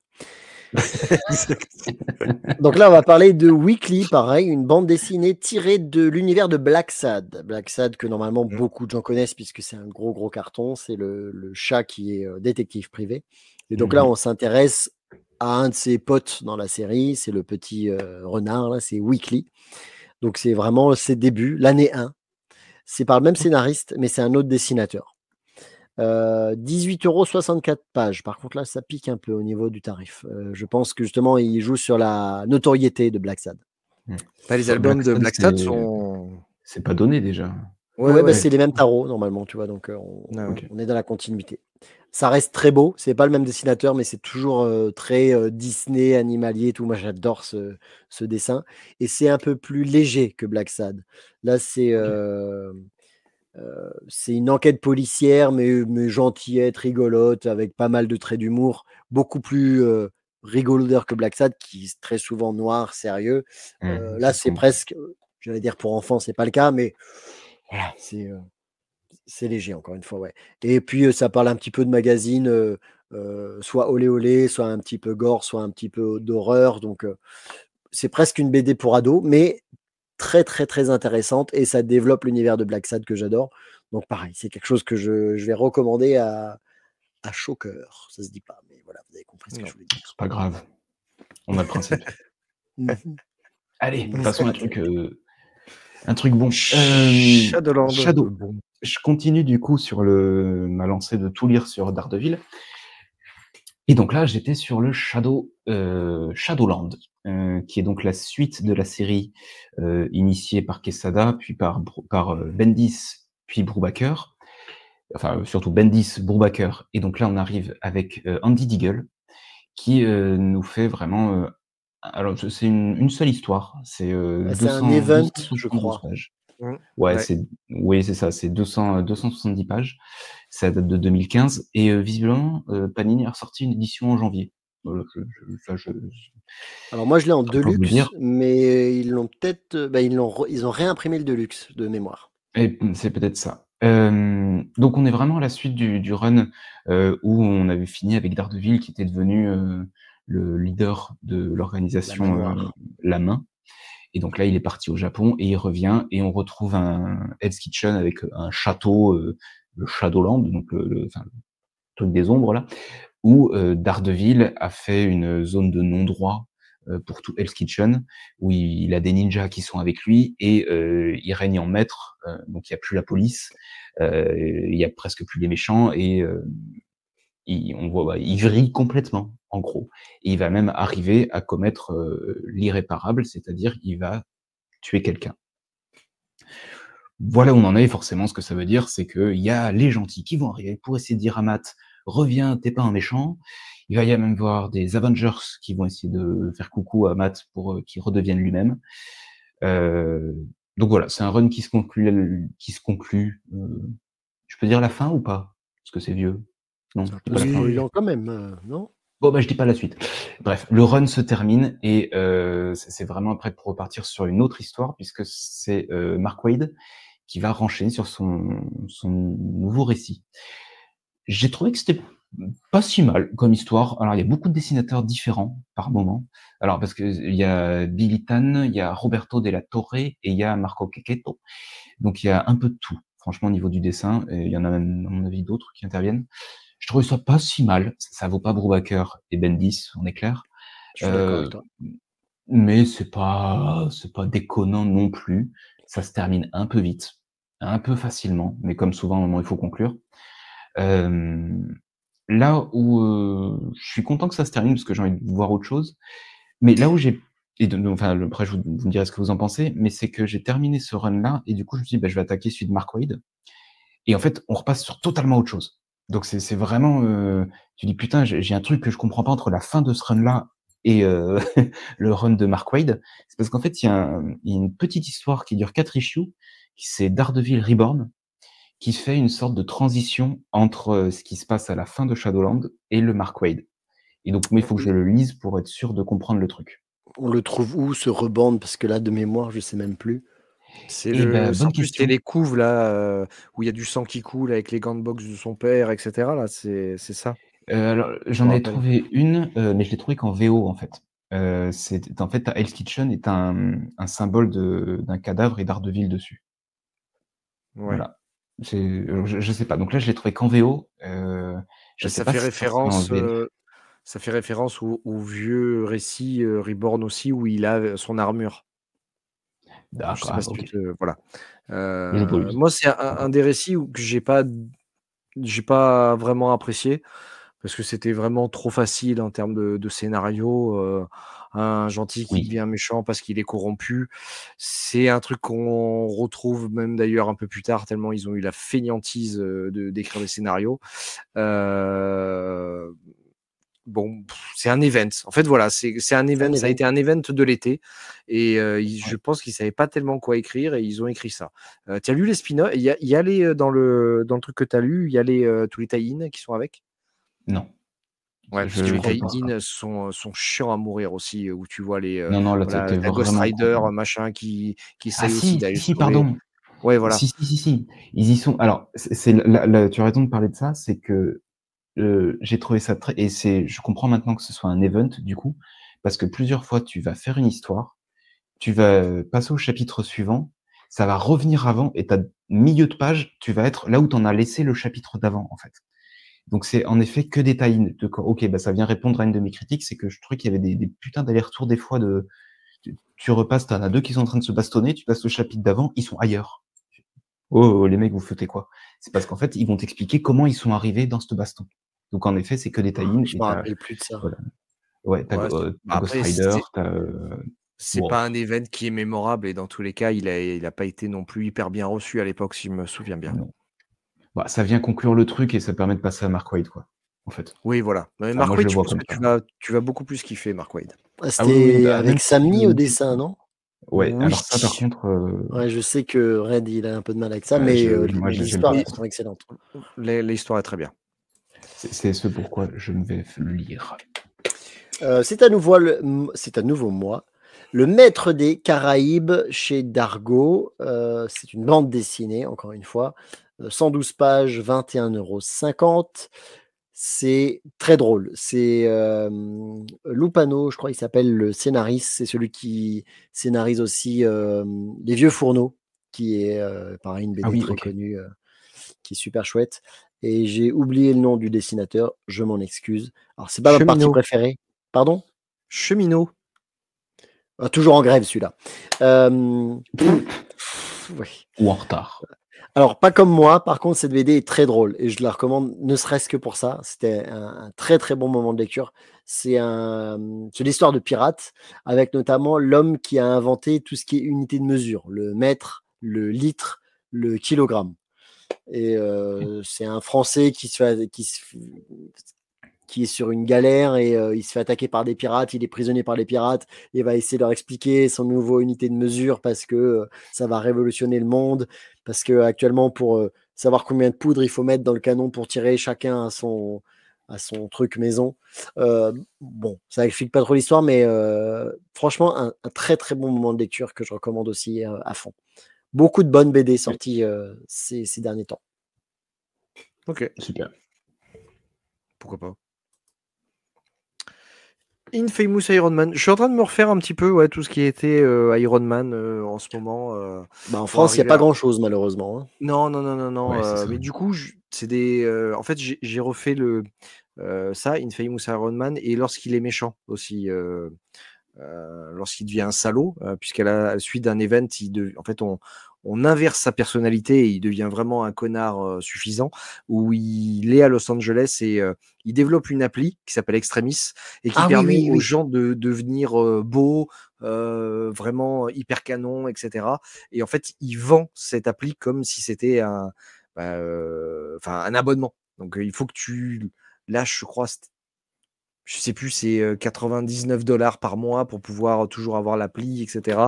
Donc là, on va parler de Weekly, pareil, une bande dessinée tirée de l'univers de Black Sad. Black Sad que normalement beaucoup de gens connaissent puisque c'est un gros carton. C'est le chat qui est détective privé. Et donc là, on s'intéresse à un de ses potes dans la série. C'est le petit renard, là, c'est Weekly. Donc c'est vraiment ses débuts, l'année 1. C'est par le même scénariste, mais c'est un autre dessinateur. 18,64 € pages. Par contre, là, ça pique un peu au niveau du tarif. Je pense que justement, il joue sur la notoriété de Black Sad. Les albums de Black Sad sont. C'est pas donné déjà. Ouais, bah, c'est les mêmes tarots normalement, tu vois. Donc, on est dans la continuité. Ça reste très beau. C'est pas le même dessinateur, mais c'est toujours très Disney, animalier et tout. Moi, j'adore ce dessin. Et c'est un peu plus léger que Black Sad. Là, c'est une enquête policière, mais gentillette, rigolote, avec pas mal de traits d'humour, beaucoup plus rigolodeur que Black Sad, qui est très souvent noir, sérieux. Là, c'est presque, j'allais dire pour enfants, c'est pas le cas, mais voilà, c'est léger, encore une fois, ouais. Et puis, ça parle un petit peu de magazine, soit olé olé, soit un petit peu gore, soit un petit peu d'horreur. Donc, c'est presque une BD pour ados, mais très très très intéressante et ça développe l'univers de Black Sad que j'adore. Donc pareil, c'est quelque chose que je vais recommander à chaud cœur. Ça se dit pas, mais voilà, vous avez compris ce que je voulais dire. C'est pas grave. On a le principe. Allez, passons à un truc bon. Shadowland. Shadow. Je continue du coup sur ma lancée de tout lire sur Daredevil. Et donc là, j'étais sur le Shadowland, qui est donc la suite de la série initiée par Quesada, puis par Bendis, puis Brubaker. Enfin, surtout Bendis, Brubaker. Et donc là, on arrive avec Andy Deagle, qui nous fait vraiment Alors, c'est une seule histoire. C'est C'est un event, je 272 crois. pages. Mmh. Ouais, Ouais. oui, c'est ça, c'est 270 pages. Ça date de 2015 et visiblement, Panini a ressorti une édition en janvier. Voilà, ça, je Alors moi, je l'ai en saurais pas vous le deluxe, dire. mais ils l'ont peut-être, ils ont réimprimé le deluxe de mémoire. Et c'est peut-être ça. Donc on est vraiment à la suite du run où on avait fini avec Daredevil qui était devenu le leader de La l'organisation main noire. La Main. Et donc là, il est parti au Japon et il revient et on retrouve un Hell's Kitchen avec un château, le Shadowland, donc enfin, le truc des ombres là, où Daredevil a fait une zone de non-droit pour tout Hell's Kitchen, où il a des ninjas qui sont avec lui et il règne en maître, donc il n'y a plus la police, il y a presque plus les méchants et on voit, il vrille complètement, en gros. Et il va même arriver à commettre l'irréparable, c'est-à-dire il va tuer quelqu'un. Voilà où on en est, forcément, ce que ça veut dire, c'est qu'il y a les gentils qui vont arriver pour essayer de dire à Matt, reviens, t'es pas un méchant. Il va y même voir des Avengers qui vont essayer de faire coucou à Matt pour qu'il redevienne lui-même. Euh, donc voilà, c'est un run qui se conclut. Je peux dire la fin ou pas? Parce que c'est vieux. Non, C'est un je dis peu pas la fin. Oui. spoilant quand même, non? Bon, bah, je dis pas la suite. Bref, le run se termine et c'est vraiment prêt pour repartir sur une autre histoire puisque c'est Mark Waid qui va renchaîner sur son nouveau récit. J'ai trouvé que c'était pas si mal comme histoire. Alors, il y a beaucoup de dessinateurs différents par moment. Alors, parce que il y a Billy Tan, il y a Roberto Della Torre et il y a Marco Checchetto. Donc, il y a un peu de tout. Franchement, au niveau du dessin, et il y en a même, à mon avis, d'autres qui interviennent. Je trouvais ça pas si mal. Ça vaut pas Brubaker et Bendis, on est clair. Je suis d'accord avec Euh, toi. mais c'est pas déconnant non plus. Ça se termine un peu vite, un peu facilement, mais comme souvent, à un moment, il faut conclure. Euh, Là où je suis content que ça se termine parce que j'ai envie de voir autre chose, mais là où enfin, après, vous me direz ce que vous en pensez, mais c'est que j'ai terminé ce run-là et du coup, je me suis dit, bah, je vais attaquer celui de Mark Waid. Et en fait, on repasse sur totalement autre chose. Donc c'est vraiment, tu dis putain, j'ai un truc que je comprends pas entre la fin de ce run-là et le run de Mark Waid. C'est parce qu'en fait, il y a une petite histoire qui dure 4 issues, qui c'est Daredevil Reborn, qui fait une sorte de transition entre ce qui se passe à la fin de Shadowland et le Mark Waid. Et donc, moi, il faut que je le lise pour être sûr de comprendre le truc. On le trouve où ce rebond? Parce que là, de mémoire, je sais même plus. Eh ben, En bonne plus, c'est question. les couves là, où il y a du sang qui coule avec les gants de boxe de son père, etc. Là, c'est ça, Alors, je me j'en ai rappelle. trouvé une, mais je l'ai trouvée qu'en VO, en fait. En fait, Hell's Kitchen est un symbole d'un cadavre et Daredevil dessus. Ouais. Voilà. Je sais pas. Donc là, je l'ai trouvé qu'en VO. Je sais Ça pas fait si c'est sorti en référence, VF. ça fait référence au vieux récit Reborn aussi où il a son armure. Je sais D'accord, pas ah, si tu ok. te voilà. Je peux Moi, c'est d'accord. un des récits que j'ai pas vraiment apprécié parce que c'était vraiment trop facile en termes de scénario. Un gentil qui Oui. devient méchant parce qu'il est corrompu. C'est un truc qu'on retrouve même d'ailleurs un peu plus tard, tellement ils ont eu la fainéantise d'écrire des scénarios. Euh, Bon, c'est un event. En fait, voilà, c'est un C'est un event. Ça a event. été un event de l'été. Et je Ouais. pense qu'ils ne savaient pas tellement quoi écrire et ils ont écrit ça. Tu as lu les spin-offs? Il y a les, dans le truc que tu as lu, il y a tous les tie-in qui sont avec? Non. Ouais, parce que Je les crois Pense pas. pas. tie-in sont chiants à mourir aussi, où tu vois Non, non, là, voilà, c'était t'as Ghost vraiment trop. Rider, machin, qui Ah essaye aussi si, d'aller si, le si, sauver. pardon. Ouais, voilà. Si. Ils y sont. Alors, tu as raison de parler de ça, c'est que j'ai trouvé ça très et je comprends maintenant que ce soit un event du coup, parce que plusieurs fois tu vas faire une histoire, tu vas passer au chapitre suivant, ça va revenir avant et milieu de page, tu vas être là où tu en as laissé le chapitre d'avant, en fait. Donc c'est en effet que des tie-in. OK, bah, ça vient répondre à une de mes critiques, c'est que je trouvais qu'il y avait des putains d'allers-retours des fois tu repasses, tu en as 2 qui sont en train de se bastonner, tu passes au chapitre d'avant, ils sont ailleurs. Oh, les mecs, vous foutez quoi? C'est parce qu'en fait, ils vont t'expliquer comment ils sont arrivés dans cette baston. Donc en effet, c'est que des tie-in Je et me rappelle plus de ça. voilà. Ouais, Ouais, tu Ghost après, Rider, c'est bon, pas un event qui est mémorable et dans tous les cas, il a pas été non plus hyper bien reçu à l'époque, si je me souviens bien. non. Bah, ça vient conclure le truc et ça permet de passer à Mark Waid, quoi. en fait. Oui, voilà. Mais Enfin, Mark moi, je Waid, le je vois pense comme que ça. tu vas beaucoup plus kiffer Mark Waid. Ah, Ah oui, oui, c'était bah, même avec si Sammy au dessin, non? ouais, Oui. alors ça, par contre, Ouais, je sais que Red, il a un peu de mal avec ça, ouais, mais moi, j'aime l'histoire pas est trop. vraiment excellente. L'histoire est très bien. C'est ce pourquoi je ne vais le lire. C'est à nouveau moi. Le Maître des Caraïbes chez Dargaud. C'est une bande dessinée, encore une fois. 112 pages, 21,50 €. C'est très drôle. C'est Lupano, je crois il s'appelle le scénariste. C'est celui qui scénarise aussi Les Vieux Fourneaux, qui est pareil une Ah BD oui, très ok. connue, qui est super chouette. Et j'ai oublié le nom du dessinateur, je m'en excuse. Alors c'est pas ma partie Cheminot. préférée. Pardon? Cheminot. Ah, toujours en grève celui-là. Oui. Ou en retard. Alors, pas comme moi, par contre, cette BD est très drôle et je la recommande ne serait-ce que pour ça. C'était un très très bon moment de lecture. C'est l'histoire de pirates avec notamment l'homme qui a inventé tout ce qui est unité de mesure, le mètre, le litre, le kilogramme. Et c'est un Français qui est sur une galère et il se fait attaquer par des pirates, il est prisonnier par les pirates, il va essayer de leur expliquer son nouveau unité de mesure parce que ça va révolutionner le monde, parce que actuellement pour savoir combien de poudre il faut mettre dans le canon pour tirer chacun à son truc maison. Bon, ça explique pas trop l'histoire, mais franchement, un très très bon moment de lecture que je recommande aussi à fond. Beaucoup de bonnes BD sorties ces derniers temps. Ok, Super. pourquoi pas. Infamous Iron Man. Je suis en train de me refaire un petit peu tout ce qui était Iron Man en ce moment. Bah, en Pour France, il n'y a arriver pas à... grand-chose malheureusement, hein. Non, non, non, non, non. Ouais, c'est ça. Mais du coup, c'est des. En fait, j'ai refait ça, Infamous Iron Man, et lorsqu'il est méchant aussi. Lorsqu'il devient un salaud, puisqu'à la suite d'un event, en fait, on inverse sa personnalité et il devient vraiment un connard suffisant, où il est à Los Angeles et il développe une appli qui s'appelle Extremis et qui Ah oui, permet oui, aux oui. gens de devenir beaux, vraiment hyper canon, etc. Et en fait, il vend cette appli comme si c'était un abonnement. Donc, il faut que tu lâches, je crois, je sais plus, c'est 99 $ par mois pour pouvoir toujours avoir l'appli, etc.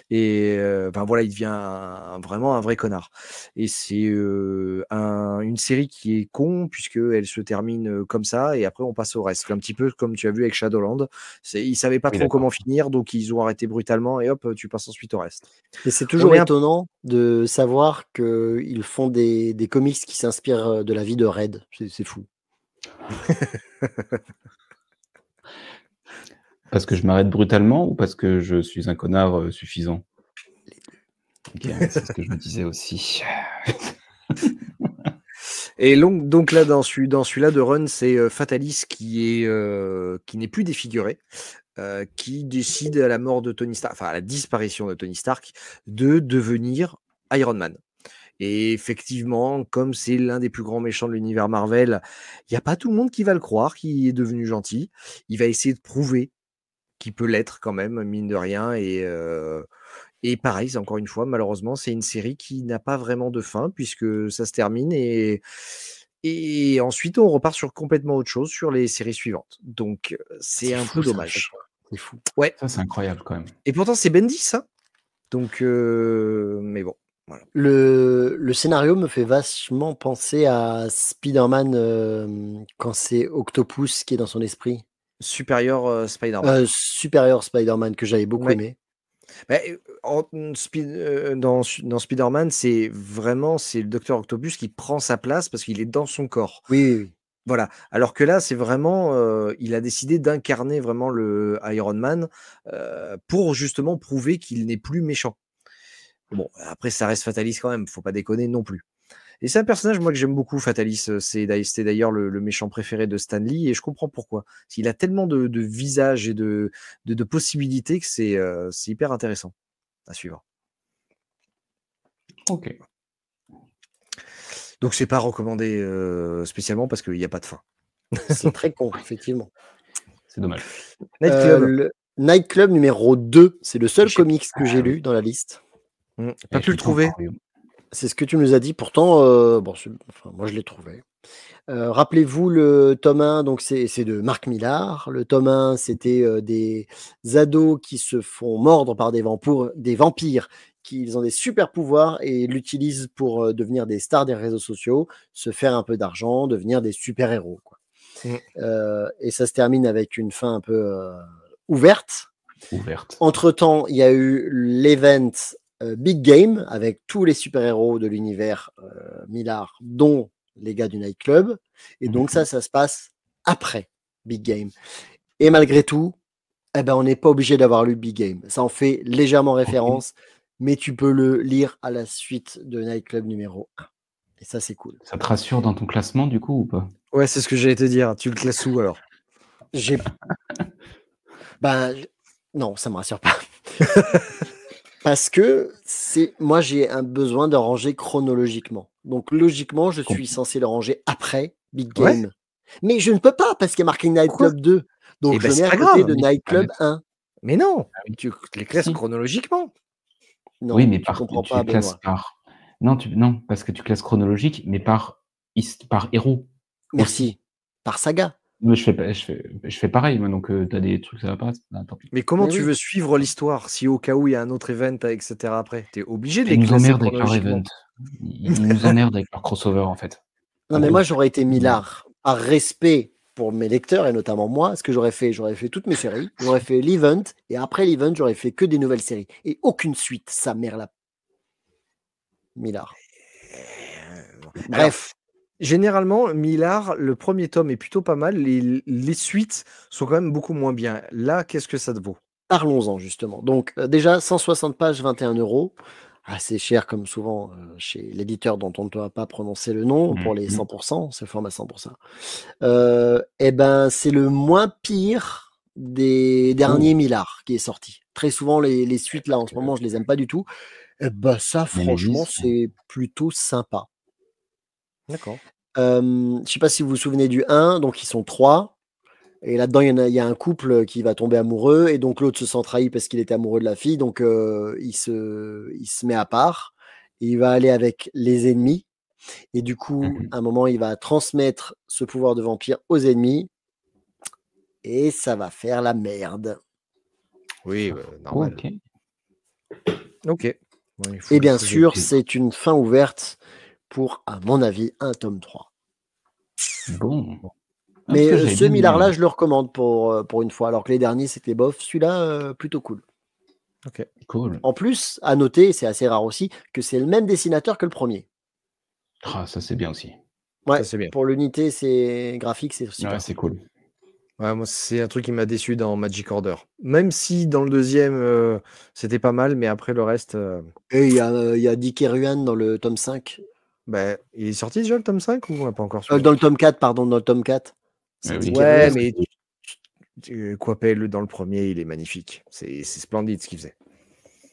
Et voilà, il devient vraiment un vrai connard. Et c'est une série qui est con, puisqu'elle se termine comme ça, et après on passe au reste. Un petit peu comme tu as vu avec Shadowland. Ils savaient pas Oui, trop comment d'accord. finir, donc ils ont arrêté brutalement, et hop, tu passes ensuite au reste. Et c'est On toujours est un étonnant de savoir qu'ils font des comics qui s'inspirent de la vie de Red. C'est fou. Parce que je m'arrête brutalement ou parce que je suis un connard suffisant? Ok, ouais, c'est ce que je me disais aussi. Et donc là, dans celui-là de Run, c'est Fatalis qui n'est plus défiguré, qui décide à la mort de Tony Stark, enfin à la disparition de Tony Stark, de devenir Iron Man. Et effectivement, comme c'est l'un des plus grands méchants de l'univers Marvel, il n'y a pas tout le monde qui va le croire qu'il est devenu gentil. Il va essayer de prouver qu'il peut l'être quand même, mine de rien. Et pareil, c'est encore une fois, malheureusement, c'est une série qui n'a pas vraiment de fin, puisque ça se termine et ensuite on repart sur complètement autre chose sur les séries suivantes. Donc c'est C'est un fou peu ça à chaque dommage. fois. C'est fou. Ouais, Ça, c'est incroyable quand même. et pourtant c'est Bendis, ça. Donc, mais bon, voilà. Le scénario me fait vachement penser à Spider-Man quand c'est Octopus qui est dans son esprit. Supérieur Spider-Man. Supérieur Spider-Man que j'avais beaucoup Ouais. aimé. Bah, dans Spider-Man, c'est le Docteur Octopus qui prend sa place parce qu'il est dans son corps. Oui, oui, oui. Voilà. Alors que là, c'est vraiment, il a décidé d'incarner vraiment le Iron Man pour justement prouver qu'il n'est plus méchant. Bon, après, ça reste Fatalis quand même, faut pas déconner non plus. Et c'est un personnage, moi, que j'aime beaucoup, Fatalis. C'était d'ailleurs le méchant préféré de Stan Lee, et je comprends pourquoi. Il a tellement de visages et de possibilités que c'est hyper intéressant à suivre. Ok. Donc, c'est pas recommandé spécialement parce qu'il n'y a pas de fin. C'est très con, effectivement. C'est dommage. Night Club. Le Night Club numéro 2, c'est le seul Je sais- comics que j'ai lu dans la liste. Pas Et pu le trouver. C'est ce que tu nous as dit. Pourtant, bon, enfin, moi je l'ai trouvé. Rappelez-vous le tome 1, donc c'est de Marc Millar. Le tome 1, c'était des ados qui se font mordre par des vampires qui ont des super pouvoirs et l'utilisent pour devenir des stars des réseaux sociaux, se faire un peu d'argent, devenir des super-héros, quoi. Et ça se termine avec une fin un peu ouverte. Entre-temps, il y a eu l'event Big Game avec tous les super-héros de l'univers Millar, dont les gars du nightclub. Et donc ça se passe après Big Game. Et malgré tout, eh ben, on n'est pas obligé d'avoir lu Big Game. Ça en fait légèrement référence, mais tu peux le lire à la suite de Nightclub numéro 1. Et ça, c'est cool. Ça te rassure dans ton classement, du coup, ou pas? Ouais, c'est ce que j'allais te dire. Tu le classes où, alors? Non, ça me rassure pas. Parce que moi, j'ai un besoin de ranger chronologiquement. Donc, logiquement, je suis censé le ranger après Big Game. Ouais. Mais je ne peux pas parce qu'il y a marqué Nightclub 2. Donc, je mets à côté de Nightclub 1. Mais non, tu les classes chronologiquement. Non, oui, mais tu comprends pas, Benoît. Non, parce que tu classes chronologique, mais par héros. Merci. Aussi. Par saga. Mais je fais pareil, moi, donc tu as des trucs, ça va pas, tant pis. Mais comment tu veux suivre l'histoire si au cas où il y a un autre event, etc. après? Tu es obligé de les classer chronologiquement. Ils nous emmerdent avec leur crossover, en fait. Non, mais moi, j'aurais été Millar par respect pour mes lecteurs et notamment moi. Ce que j'aurais fait toutes mes séries. J'aurais fait l'event et après l'event, j'aurais fait que des nouvelles séries. Et aucune suite, sa mère la Millar. Bref. Généralement, Millar, le premier tome est plutôt pas mal. Les suites sont quand même beaucoup moins bien. Là, qu'est-ce que ça te vaut? Parlons-en, justement. Donc, déjà, 160 pages, 21 €. Assez cher, comme souvent, chez l'éditeur dont on ne doit pas prononcer le nom, pour les 100%, c'est le format 100%. Eh ben, c'est le moins pire des derniers Millar qui est sorti. Très souvent, les suites, là, en ce moment, je les aime pas du tout. Eh ben, ça, franchement, c'est plutôt sympa. D'accord. Je sais pas si vous vous souvenez du 1, donc ils sont 3. Et là-dedans, il y a un couple qui va tomber amoureux, et donc l'autre se sent trahi parce qu'il était amoureux de la fille, donc il se met à part, et il va aller avec les ennemis, et du coup, à un moment, il va transmettre ce pouvoir de vampire aux ennemis, et ça va faire la merde. Oui, normal. Ok. Bon, et bien sûr, c'est une fin ouverte pour, à mon avis, un tome 3. Bon. Mais ce Millar-là, je le recommande pour une fois, alors que les derniers, c'était bof. Celui-là, plutôt cool. Ok, cool. En plus, à noter, c'est assez rare aussi, que c'est le même dessinateur que le premier. Ah, ça c'est bien aussi. Ouais, c'est bien. pour l'unité, c'est graphique, c'est super. Ouais, c'est cool. Ouais, moi, c'est un truc qui m'a déçu dans Magic Order. Même si dans le deuxième, c'était pas mal, mais après le reste. Et il y a Dick et Ruan dans le tome 5. Bah, il est sorti déjà le tome 5 ou on l'a pas encore su? Dans le tome 4, pardon, dans le tome 4. Ouais, mais Coipel, dans le premier, il est magnifique. C'est splendide ce qu'il faisait.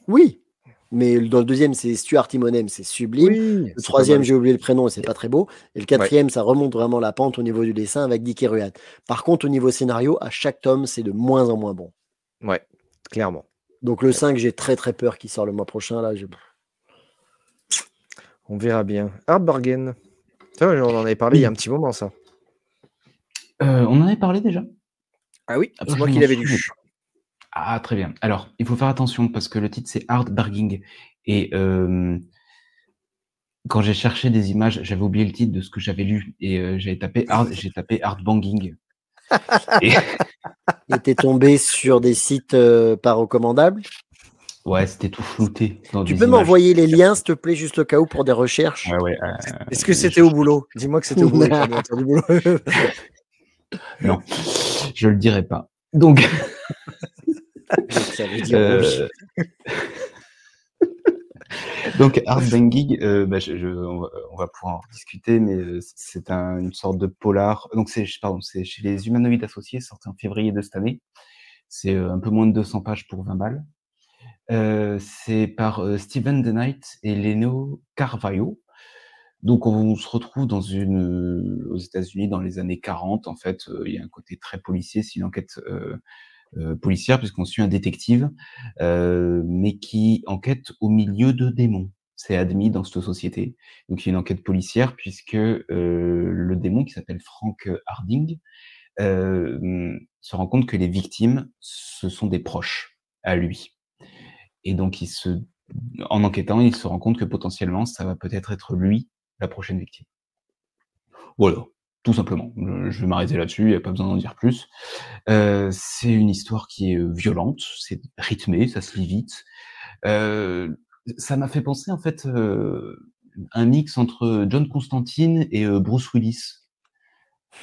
Oui, mais dans le deuxième, c'est Stuart Timonem, c'est sublime. Oui, le troisième, j'ai oublié le prénom et c'est pas très beau. Et le quatrième, ça remonte vraiment la pente au niveau du dessin avec Dick et Ruan. Par contre, au niveau scénario, à chaque tome, c'est de moins en moins bon. Ouais, clairement. Donc le 5, j'ai très très peur qu'il sort le mois prochain. Là, on verra bien. Hard Bargain. On en avait parlé il y a un petit moment, ça. On en avait parlé déjà? Ah oui, c'est moi qui l'avais lu. Ah, très bien. Alors, il faut faire attention parce que le titre, c'est Hard Bargain. Et quand j'ai cherché des images, j'avais oublié le titre de ce que j'avais lu. Et j'ai tapé Hard Banging. Et t'es tombé sur des sites pas recommandables? Ouais, c'était tout flouté. Tu peux m'envoyer les liens, s'il te plaît, juste au cas où, pour des recherches? Ouais. Est-ce que c'était au boulot? Dis-moi que c'était au boulot. Du boulot. Non, je le dirai pas. Donc, ça veut dire donc Hard Banging, on va pouvoir en discuter, mais c'est une sorte de polar. Donc c'est chez les Humanoïdes Associés, sorti en février de cette année. C'est un peu moins de 200 pages pour 20 balles. C'est par Steven DeKnight et Leno Carvalho. Donc on se retrouve aux États-Unis dans les années 40. En fait, il y a un côté très policier, c'est une enquête policière puisqu'on suit un détective, mais qui enquête au milieu de démons. c'est admis dans cette société. Donc il y a une enquête policière puisque, le démon qui s'appelle Frank Harding, se rend compte que les victimes, ce sont des proches à lui et donc en enquêtant, il se rend compte que potentiellement, ça va peut-être être lui, la prochaine victime. Voilà, tout simplement. Je vais m'arrêter là-dessus, il y a pas besoin d'en dire plus. C'est une histoire qui est, violente, c'est rythmé, ça se lit vite. Ça m'a fait penser en fait, un mix entre John Constantine et Bruce Willis.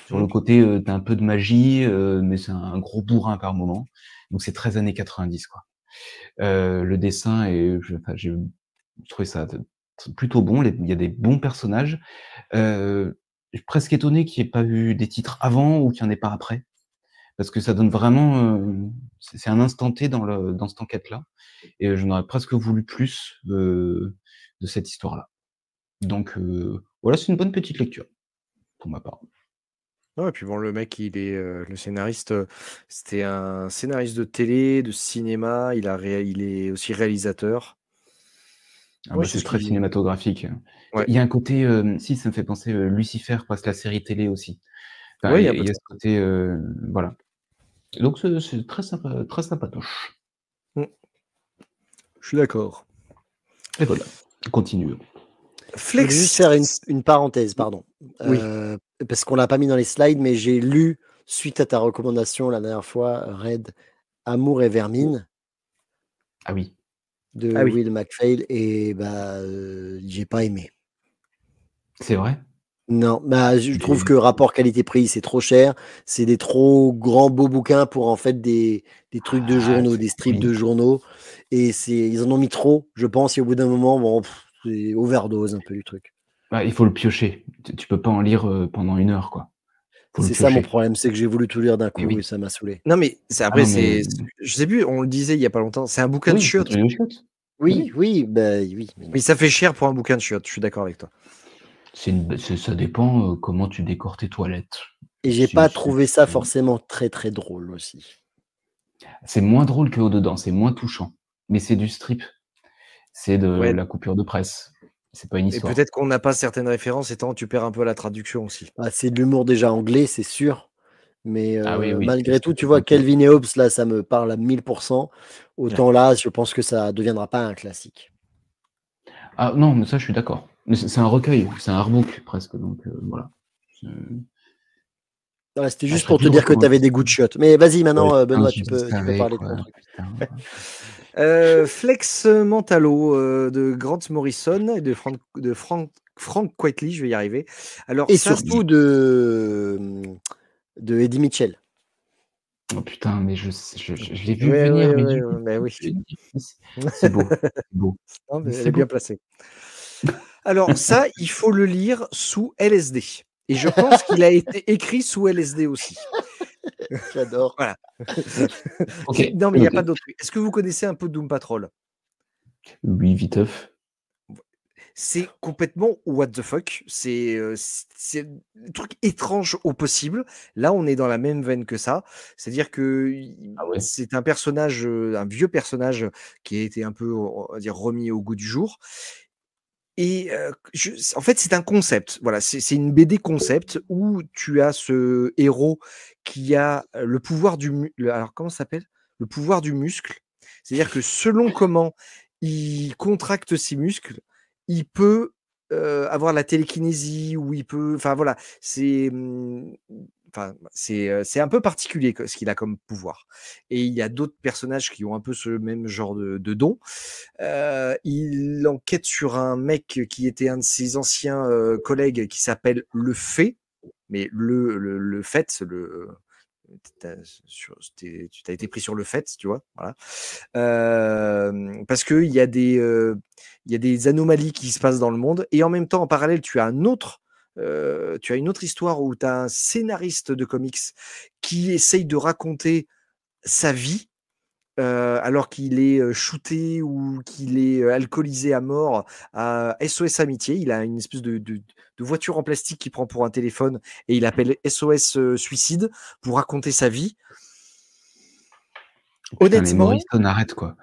Sur le côté, tu as un peu de magie, mais c'est un gros bourrin par moment. Donc c'est très années 90 quoi. Le dessin est j'ai trouvé ça plutôt bon, il y a des bons personnages. Je suis presque étonné qu'il y ait pas eu des titres avant ou qu'il y en ait pas après. Parce que ça donne vraiment, c'est un instant T dans cette enquête-là et j'en aurais presque voulu plus de cette histoire-là. Donc voilà, c'est une bonne petite lecture, pour ma part. Ouais, et puis bon, le mec, il est le scénariste, c'était un scénariste de télé, de cinéma, il est aussi réalisateur. Ah Ouais, bah, c'est c'est ce très qu'il. cinématographique. Ouais, Il y a un côté, si ça me fait penser, Lucifer, presque la série télé aussi. Enfin, ouais, il y a un peu il y de a ça. ce côté, voilà. Donc c'est très sympatoche. Mm, je suis d'accord. Et voilà, continuons. Je voulais juste faire Flex. une parenthèse, pardon. Oui. Parce qu'on l'a pas mis dans les slides, mais j'ai lu, suite à ta recommandation la dernière fois, Red, Amour et Vermine Ah oui. de Ah oui. Will MacPhail, et bah, j'ai pas aimé. C'est vrai? Non, bah, je trouve J'ai que rapport qualité-prix, c'est trop cher. C'est des trop grands beaux bouquins pour en fait des trucs de ah journaux, c'est des strips oui. de journaux. Et ils en ont mis trop, je pense. Et au bout d'un moment, bon, c'est overdose un peu du truc. Bah, il faut le piocher. Tu peux pas en lire, pendant 1 heure, quoi. Faut le C'est ça mon piocher. problème, c'est que j'ai voulu tout lire d'un Et coup et oui. ça m'a saoulé. Non, mais Ah non, mais je sais plus, on le disait il y a pas longtemps, c'est un bouquin de oui, c'est un chiottes. truc de chiottes. Oui, Oui. oui, bah oui, mais non. Mais ça fait cher pour un bouquin de chiottes, je suis d'accord avec toi. Ça dépend, comment tu décores tes toilettes. Et j'ai Si pas c'est trouvé ça forcément très très drôle aussi. c'est moins drôle que Au-dedans, c'est moins touchant. Mais c'est du strip. C'est de Ouais, la coupure de presse. C'est pas une et histoire. peut-être qu'on n'a pas certaines références, étant tu perds un peu la traduction aussi. Bah, c'est de l'humour déjà anglais, c'est sûr. Mais Ah oui, oui, malgré ça tout, tu fait vois, penser. Calvin et Hobbes, là, ça me parle à 1000%. Ouais. Autant là, je pense que ça deviendra pas un classique. Ah non, mais ça, je suis d'accord. Mais c'est un recueil, c'est un artbook presque, donc voilà. C'est Voilà, c'était ça juste serait pour plus te drôle dire que quand tu avais des goûts de chiottes. Mais vas-y, ouais, maintenant, putain, Benoît, je tu peux savais parler de ton quoi, truc. putain. Flex Mentalo de Grant Morrison et de Frank Quitely, je vais y arriver. Alors Et ça, surtout de Eddie Mitchell. Oh putain, mais je l'ai vu oui, venir, oui, mais oui, du coup, bah oui. c'est beau, c'est beau, Non, mais elle c'est est bien beau. placée. Alors ça, il faut le lire sous LSD. Et je pense qu'il a été écrit sous LSD aussi. J'adore. Voilà. OK, Non, mais c'est il n'y a pas noté. d'autre truc. Est-ce que vous connaissez un peu Doom Patrol? Oui, viteuf. C'est complètement what the fuck. C'est un truc étrange au possible. Là, on est dans la même veine que ça. C'est-à-dire que Ah ouais? c'est un personnage, un vieux personnage qui a été un peu, on va dire, remis au goût du jour. Et en fait, c'est un concept. Voilà, c'est une BD concept où tu as ce héros qui a le pouvoir alors comment ça s'appelle? Le pouvoir du muscle. C'est-à-dire que selon comment il contracte ses muscles, il peut avoir la télékinésie ou il peut. Enfin voilà, c'est un peu particulier ce qu'il a comme pouvoir. Et il y a d'autres personnages qui ont un peu ce même genre de don. Il enquête sur un mec qui était un de ses anciens collègues qui s'appelle le Fait, mais le fait, tu as été pris sur le fait, tu vois, voilà. Parce qu'il il y a des anomalies qui se passent dans le monde, et en même temps, en parallèle, tu as une autre histoire où tu as un scénariste de comics qui essaye de raconter sa vie alors qu'il est shooté ou qu'il est alcoolisé à mort à SOS Amitié. Il a une espèce de voiture en plastique qu'il prend pour un téléphone et il appelle SOS Suicide pour raconter sa vie. Putain, les Honnêtement, Morrison, arrête, quoi.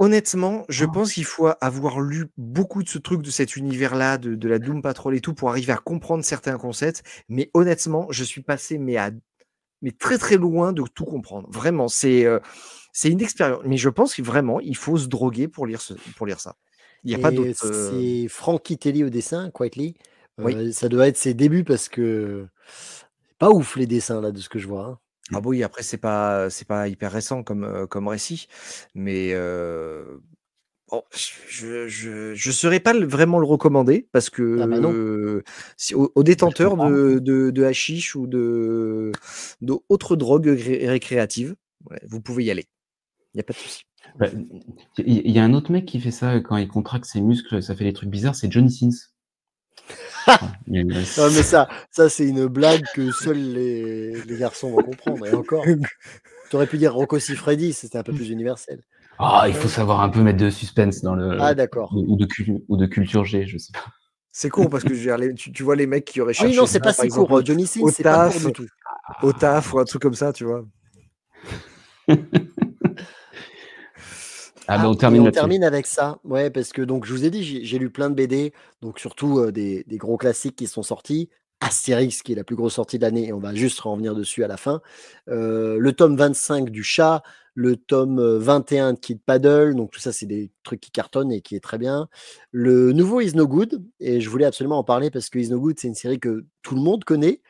honnêtement, je Oh. pense qu'il faut avoir lu beaucoup de ce truc, de cet univers-là, de la Doom Patrol et tout, pour arriver à comprendre certains concepts. Mais honnêtement, je suis passé mais très très loin de tout comprendre. Vraiment, c'est une expérience. Mais je pense que vraiment, il faut se droguer pour lire ça. Il n'y a pas d'autre. Et c'est Frank Kittelly au dessin, Quietly. Oui. Ça doit être ses débuts parce que c'est pas ouf les dessins là de ce que je vois, hein. Ah oui, après c'est pas hyper récent comme récit, mais bon, je saurais pas vraiment le recommander parce Ah bah non. que si aux Bah, je détenteurs comprends. de hashish ou d'autres drogues récréatives, ouais, vous pouvez y aller. Il y a pas de souci. Bah, il y a un autre mec qui fait ça quand il contracte ses muscles, ça fait des trucs bizarres, c'est Johnny Sins. Voilà, Non mais ça c'est une blague que seuls les garçons vont comprendre et encore. Tu aurais pu dire Rocco Siffredi, c'était un peu plus universel. Ah, il faut savoir un peu mettre de suspense dans Ah le d'accord. ou de culture G, je sais pas. C'est court parce que je veux dire tu vois les mecs qui auraient Ah oui cherché non, ça c'est pas par si exemple court. Johnny Sins, au c'est pas court taf du tout. au taf ou un truc comme ça, tu vois? Ah bah, on Et termine on là-dessus. termine avec ça. Ouais, parce que donc je vous ai dit, j'ai lu plein de BD, donc surtout des gros classiques qui sont sortis. Astérix, qui est la plus grosse sortie de l'année, et on va juste revenir dessus à la fin. Le tome 25 du Chat, le tome 21 de Kid Paddle, donc tout ça, c'est des trucs qui cartonnent et qui est très bien. Le nouveau Is No Good, et je voulais absolument en parler parce que Is No Good, c'est une série que tout le monde connaît,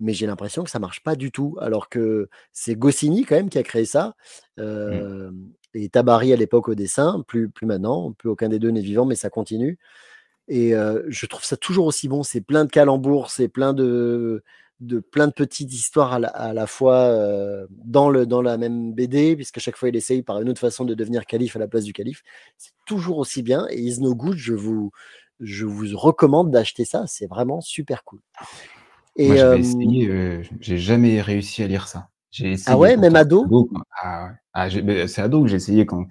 mais j'ai l'impression que ça marche pas du tout, alors que c'est Goscinny quand même qui a créé ça, Mmh. et Tabary à l'époque au dessin, plus maintenant, plus aucun des deux n'est vivant, mais ça continue. Et je trouve ça toujours aussi bon. C'est plein de calembours, c'est plein de petites histoires à la fois dans la même BD, puisqu'à chaque fois il essaye par une autre façon de devenir calife à la place du calife. C'est toujours aussi bien. Et Is No Good, je vous recommande d'acheter ça. C'est vraiment super cool. Moi, Et j'avais essayé, j'ai jamais réussi à lire ça. J'ai ah essayé ouais, même pourtant, c'est ado? ado, quoi. Ah ouais. Ah mais c'est ado que j'ai essayé quand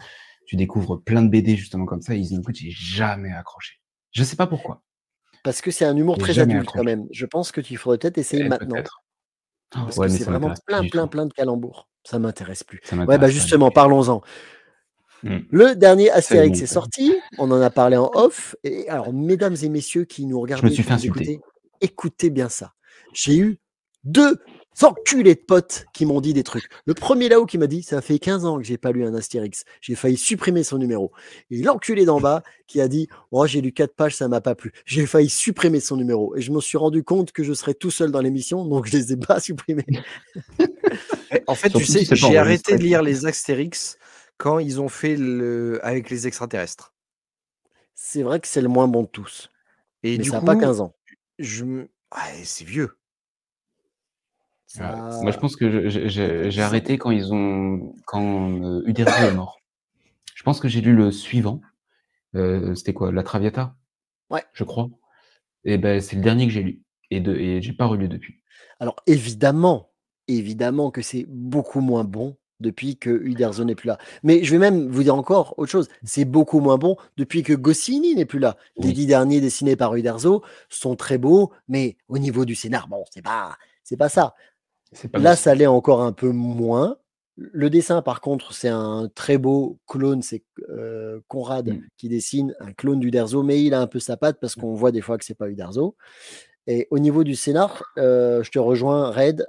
tu découvres plein de BD justement comme ça, Is No Good, j'ai jamais accroché. Je sais pas pourquoi, Parce que c'est un humour j'ai très jamais adulte quand accroché. même. Je pense que tu ferais peut-être essayer maintenant. Peut-être. Oh, Parce que ouais, mais c'est ça vraiment m'intéresse pas plein, du tout. plein, plein de calembours. Ça m'intéresse plus. Ça Ouais, bah m'intéresse pas du justement, tout. parlons-en. Mmh. Le dernier C'est Astérix bon. est sorti, on en a parlé en off. Et alors, mesdames et messieurs qui nous Je me regardez, suis qui fait nous insulter. écoutez, écoutez bien ça. J'ai eu 2 enculés de potes qui m'ont dit des trucs. Le premier là-haut qui m'a dit, ça fait 15 ans que j'ai pas lu un Astérix. J'ai failli supprimer son numéro. Et l'enculé d'en bas qui a dit, oh, j'ai lu 4 pages, ça m'a pas plu. J'ai failli supprimer son numéro. Et je me suis rendu compte que je serais tout seul dans l'émission, donc je les ai pas supprimés. En fait, tu Surtout si sais, c'est pas j'ai arrêté enregistré, de quoi. lire les Astérix quand ils ont fait avec les extraterrestres. C'est vrai que c'est le moins bon de tous. Et Mais du ça n'a pas coup, 15 ans. ouais, c'est vieux. Ouais. Moi, je Ça... pense que j'ai arrêté quand Uderzo est mort. Je pense que j'ai lu le suivant, c'était quoi? La Traviata, Ouais. je crois. Et ben, c'est le dernier que j'ai lu et j'ai pas relu depuis. Alors évidemment que c'est beaucoup moins bon depuis que Uderzo n'est plus là. Mais je vais même vous dire encore autre chose. C'est beaucoup moins bon depuis que Goscinny n'est plus là. Les Oui, 10 derniers dessinés par Uderzo sont très beaux, mais au niveau du scénar, bon, c'est pas ça. c'est pas Là, ça Goscinny. l'est encore un peu moins. Le dessin, par contre, c'est un très beau clone. C'est Conrad Mmh. qui dessine un clone d'Uderzo, mais il a un peu sa patte parce qu'on voit des fois que c'est pas Uderzo. Et au niveau du scénar, je te rejoins, Red.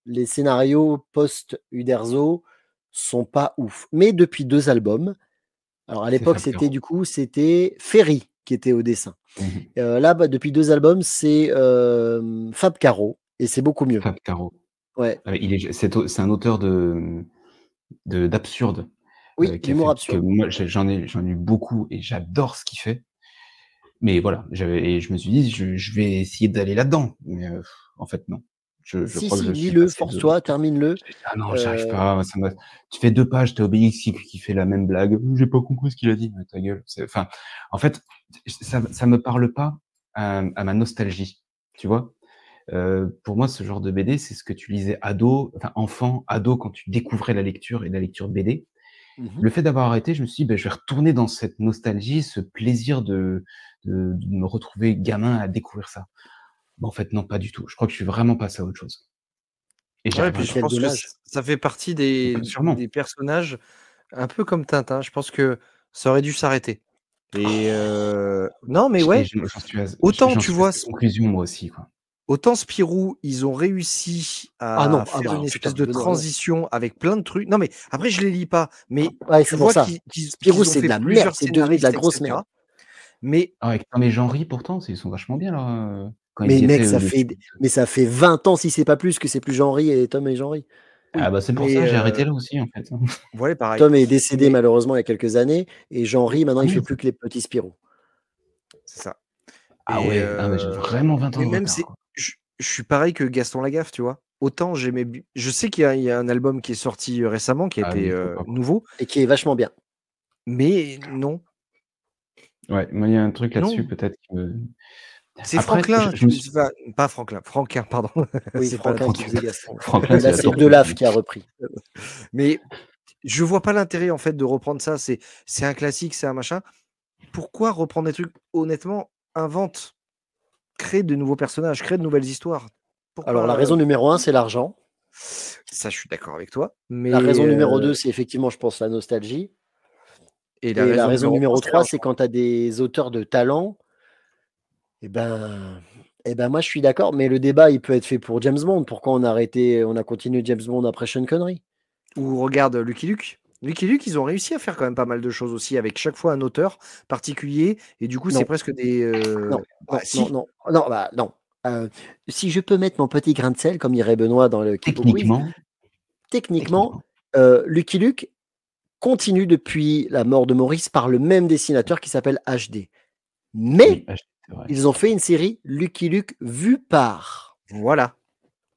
Les scénarios post-Uderzo sont pas ouf. Mais depuis 2 albums, alors à C'est l'époque, Fab c'était Caro. du coup, c'était Ferry qui était au dessin. Mmh. Là, bah, depuis 2 albums, c'est Fab Caro et c'est beaucoup mieux. Fab Caro. Ouais, Ah, c'est un auteur d'absurde, oui, qui a l'humour fait que absurde. moi j'en ai lu beaucoup et j'adore ce qu'il fait. Mais voilà, je me suis dit: «Je vais essayer d'aller là-dedans», mais en fait non. Je Si, crois que si, je suis lis-le, passé de force-toi, termine-le. ah non, j'y arrive Euh, pas, ça m'a tu fais 2 pages, tu as Obélix qui fait la même blague: J'ai pas compris ce qu'il a dit». Mais ta gueule, enfin, en fait, ça me parle pas à ma nostalgie, tu vois? Pour moi, ce genre de BD, c'est ce que tu lisais ado, enfin enfant, ado, quand tu découvrais la lecture et la lecture BD. mhm. Le fait d'avoir arrêté, je me suis dit: «Beh, je vais retourner dans cette nostalgie, ce plaisir de me retrouver gamin à découvrir ça». Bah, en fait, non, pas du tout. Je crois que je suis vraiment passé à autre chose et j'y Ouais, arriverai puis Et je pas. quel pense que dommage. ça fait partie des Sûrement. des personnages. Un peu comme Tintin, je pense que ça aurait dû s'arrêter. Et non, mais Et ouais, autant j'en tu suis à vois, cette conclusion, moi aussi, quoi. autant Spirou, ils ont réussi Ah à non, ah faire bah une putain, espèce de Benoît, non. transition avec plein de trucs. Non, mais après, je les lis pas, mais Ouais, tu c'est pour vois ça. qu'ils Spirou, ont c'est de fait la merde, plusieurs c'est devenu de la scénaristes, grosse merde. etc. Mais Ah, avec Tom et Jean-Ry, pourtant, ils sont vachement bien, là, quand ils Mais y mec, étaient, eux, dessus. ça fait 20 ans, si c'est pas plus, que c'est plus Jean-Ry et Tom et Jean-Ry. Ah oui, bah, c'est pour mais ça, j'ai arrêté là aussi, en fait. voilà, pareil. Tom est décédé Mais malheureusement il y a quelques années et Jean-Ry, maintenant, Ah il fait merde! plus que les petits Spirou. c'est ça. Ah Et ouais, ah ouais, j'ai vraiment 20 ans mais de même retard, c'est quoi. je suis pareil que Gaston Lagaffe, tu vois? Autant j'aimais b je sais qu'il y a un album qui est sorti, récemment, qui a Ah oui, été, il faut pas, quoi. Et qui est vachement bien. mais non, Ouais, moi, il y a un truc là-dessus, non, peut-être que c'est après, Franklin, je me c'est suis pas Franklin, Franquin, pardon, Oui, c'est pas la Franquin qui Franck faisait Gaston. Franklin, Et c'est là, la c'est tortue, Delaf lui. qui a repris. mais je vois pas l'intérêt, en fait, de reprendre ça. C'est un classique, c'est un machin. Pourquoi reprendre des trucs? Honnêtement, invente, crée de nouveaux personnages, crée de nouvelles histoires. Alors, la Pourquoi, raison numéro 1, c'est l'argent. ça, je suis d'accord avec toi, La mais raison numéro 2, c'est effectivement, je pense, la nostalgie. et la Et la raison raison numéro 3, numéro c'est 3, c'est l'argent. quand tu as des auteurs de talent. Eh ben, moi, je suis d'accord, mais le débat, il peut être fait pour James Bond. Pourquoi on a continué James Bond après Sean Connery? Ou regarde Lucky Luke. Lucky Luke, ils ont réussi à faire quand même pas mal de choses aussi, avec chaque fois un auteur particulier, et du coup, c'est Non, presque des, non, bah, non, si, non, non, bah, non. Si je peux mettre mon petit grain de sel, comme dirait Benoît dans le Kipo Quiz, Techniquement techniquement, techniquement. Lucky Luke continue depuis la mort de Maurice par le même dessinateur qui s'appelle HD. Oui, Mais c'est vrai. ils ont fait une série Lucky Luke vue par, voilà,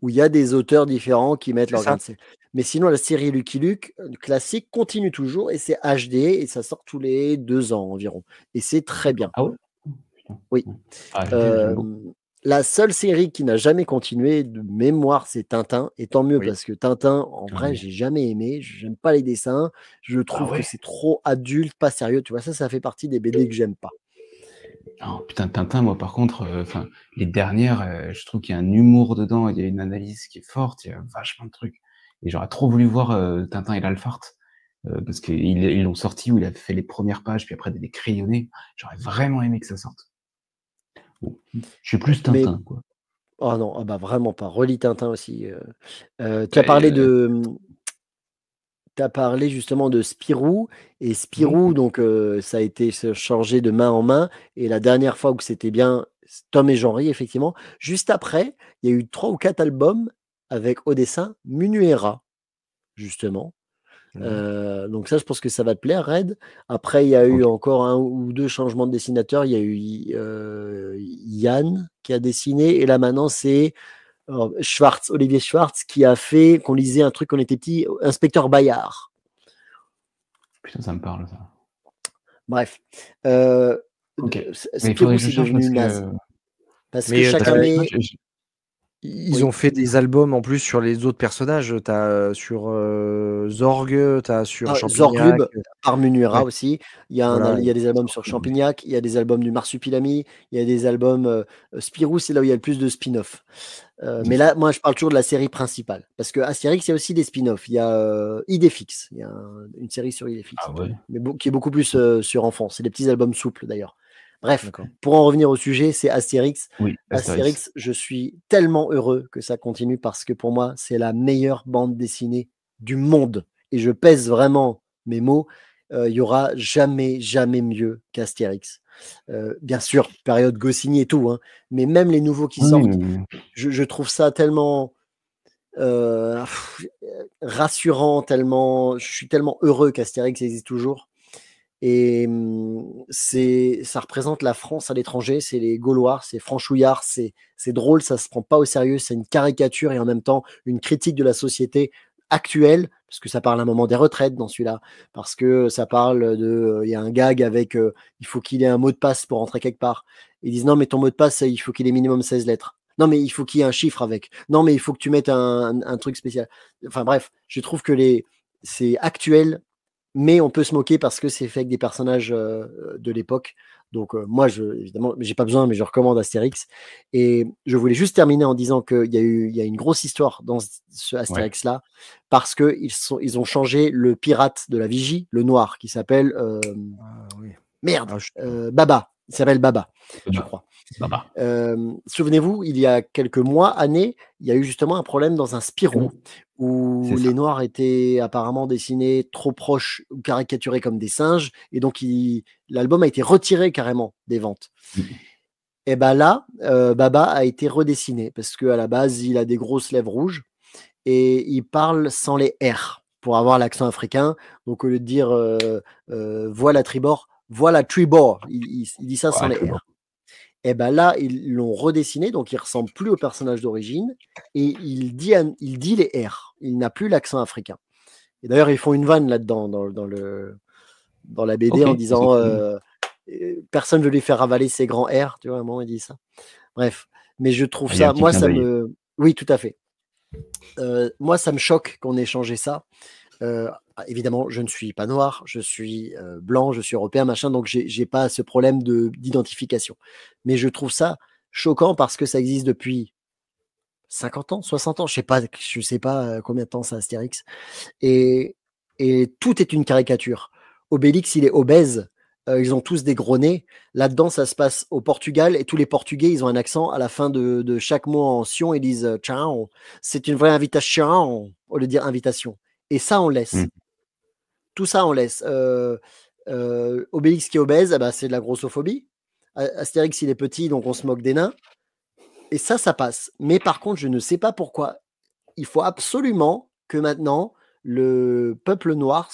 où il y a des auteurs différents qui mettent c'est leur grain ça. de sel. Mais sinon, la série Lucky Luke classique continue toujours et c'est HD et ça sort tous les 2 ans environ. Et c'est très bien. Ah ouais? Oh putain. Oui. Mmh. Ah j'aime beaucoup. La seule série qui n'a jamais continué de mémoire, c'est Tintin. Et tant mieux Oui. parce que Tintin, en Ah vrai, oui. j'ai jamais aimé. J'aime pas les dessins. Je Ah trouve que ouais? c'est trop adulte, pas sérieux. Tu vois, ça fait partie des BD que j'aime pas. Oh putain, Tintin, moi, par contre, enfin, les dernières, je trouve qu'il y a un humour dedans, il y a une analyse qui est forte, il y a vachement de trucs et j'aurais trop voulu voir, Tintin et l'Alphard, parce qu'ils l'ont sorti où il a fait les premières pages, puis après des crayonnés. J'aurais vraiment aimé que ça sorte. Bon, je suis plus Mais Tintin, quoi. oh non, ah bah vraiment pas. Relis Tintin aussi. Tu as Beh, parlé justement de Spirou. Et Spirou, oui, donc ça a été changé de main en main. Et la dernière fois où c'était bien Tom et Jean-Ry, effectivement. Juste après, il y a eu 3 ou 4 albums avec au dessin Munuera, justement. Mmh. Donc ça, je pense que ça va te plaire, Red. Après, il y a eu OK. encore 1 ou 2 changements de dessinateurs. Il y a eu Yann qui a dessiné. Et là, maintenant, c'est Olivier Schwartz, qui a fait, qu'on lisait un truc quand on était petit, Inspecteur Bayard. Putain, ça me parle ça. Bref. OK. Mais il faudrait Spirou, que je c'est cherche devenu parce naze. que Parce que Mais parce chacun qu'avec toi, met. ils Oui. ont fait des albums en plus sur les autres personnages. Tu as sur Zorg, tu as sur Champignac. Zorglub par Munuera Ouais, aussi. voilà. Il y a des albums sur Champignac, il y a des albums du Marsupilami, il y a des albums. Spirou, c'est là où il y a le plus de spin-off. Mais là, moi, je parle toujours de la série principale. Parce que Astérix, il y a aussi des spin-offs. Il y a Idéfix. Il y a une série sur Idéfix. Ah ouais? Mais qui est beaucoup plus sur enfant. C'est des petits albums souples, d'ailleurs. Bref, D'accord. pour en revenir au sujet, c'est Astérix. Oui, Astérix. Astérix, je suis tellement heureux que ça continue parce que pour moi, c'est la meilleure bande dessinée du monde. Et je pèse vraiment mes mots. Il y aura jamais, jamais mieux qu'Astérix. Bien sûr, période Goscinny et tout, hein, mais même les nouveaux qui Oui, sortent, oui. je trouve ça tellement euh, rassurant, je suis tellement heureux qu'Astérix existe toujours. Et ça représente la France à l'étranger, c'est les Gaulois, c'est franchouillard, c'est drôle, ça se prend pas au sérieux, c'est une caricature et en même temps une critique de la société actuelle, parce que ça parle à un moment des retraites dans celui-là, parce que ça parle il y a un gag avec, il faut qu'il ait un mot de passe pour rentrer quelque part. Ils disent non mais ton mot de passe, il faut qu'il ait minimum 16 lettres. Non mais il faut qu'il y ait un chiffre avec. Non mais il faut que tu mettes un truc spécial. Enfin bref, je trouve que c'est actuel, mais on peut se moquer parce que c'est fait avec des personnages de l'époque. Donc moi, évidemment, j'ai pas besoin, mais je recommande Astérix. Et je voulais juste terminer en disant qu'il y a une grosse histoire dans ce Astérix-là, parce qu'ils ont changé le pirate de la Vigie, le noir, qui s'appelle merde, Baba. Il s'appelle Baba, je crois. Souvenez-vous, il y a quelques mois, années, il y a eu justement un problème dans un Spirou où les Noirs étaient apparemment dessinés trop proches ou caricaturés comme des singes, et donc l'album a été retiré carrément des ventes. Et ben là, Baba a été redessiné parce qu'à la base, il a des grosses lèvres rouges et il parle sans les R pour avoir l'accent africain. Donc au lieu de dire voilà tribord, voilà tribord, il dit ça sans les R. Et ben là, ils l'ont redessiné, donc il ressemble plus au personnage d'origine, et il dit les R. Il n'a plus l'accent africain. Et d'ailleurs, ils font une vanne là-dedans, dans la BD, en disant personne ne veut lui faire avaler ses grands R, tu vois, à un moment, il dit ça. Bref, mais je trouve ça, moi, ça me... Oui, tout à fait. Moi, ça me choque qu'on ait changé ça. Évidemment, je ne suis pas noir, je suis blanc, je suis européen, machin, donc j'ai pas ce problème d'identification. Mais je trouve ça choquant parce que ça existe depuis 50 ans, 60 ans, je sais pas combien de temps ça Astérix. Et tout est une caricature. Obélix, il est obèse, ils ont tous des gros nez. Là-dedans, ça se passe au Portugal et tous les Portugais, ils ont un accent. À la fin de chaque mot en sion, ils disent ciao, c'est une vraie invitation, au lieu de dire invitation. Et ça, on laisse. Tout ça, on laisse. Obélix qui est obèse, c'est de la grossophobie. Astérix, il est petit, donc on se moque des nains. Et ça passe. Mais par contre, je ne sais pas pourquoi. Il faut absolument que maintenant, le peuple noir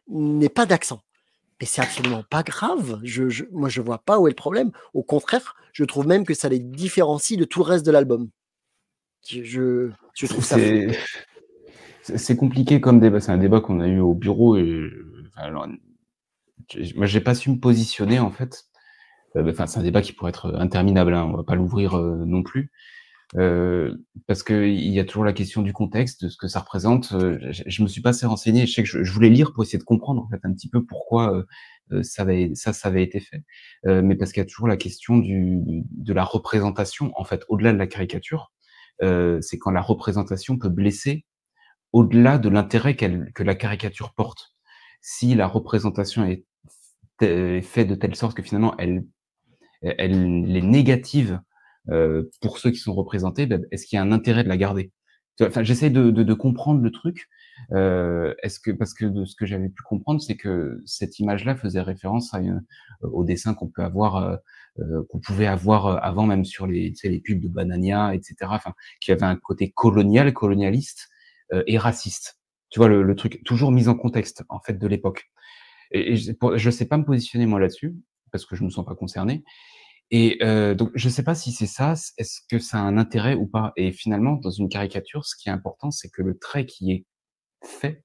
n'ait pas d'accent. Mais c'est absolument pas grave. Moi, je vois pas où est le problème. Au contraire, je trouve même que ça les différencie de tout le reste de l'album. Je trouve ça fou. C'est compliqué comme débat. C'est un débat qu'on a eu au bureau. Alors, moi, j'ai pas su me positionner, en fait. C'est un débat qui pourrait être interminable. Hein, on va pas l'ouvrir non plus. Parce que il y a toujours la question du contexte, de ce que ça représente. Je me suis pas assez renseigné. Je sais que je voulais lire pour essayer de comprendre, en fait, un petit peu pourquoi ça avait été fait. Mais parce qu'il y a toujours la question de la représentation, en fait, au-delà de la caricature. C'est quand la représentation peut blesser au-delà de l'intérêt que la caricature porte. Si la représentation est faite de telle sorte que finalement elle est négative pour ceux qui sont représentés, est-ce qu'il y a un intérêt de la garder? Enfin, j'essaie de comprendre le truc. Parce que de ce que j'avais pu comprendre, c'est que cette image-là faisait référence au dessin qu'on peut avoir, qu'on pouvait avoir avant, même sur les pubs de Banania, etc. Enfin, qui avait un côté colonialiste et raciste. Tu vois le truc toujours mis en contexte en fait de l'époque. Et je sais pas me positionner moi là-dessus parce que je me sens pas concerné. Et donc je sais pas si c'est ça, est-ce que ça a un intérêt ou pas? Et finalement, dans une caricature, ce qui est important, c'est que le trait qui est fait,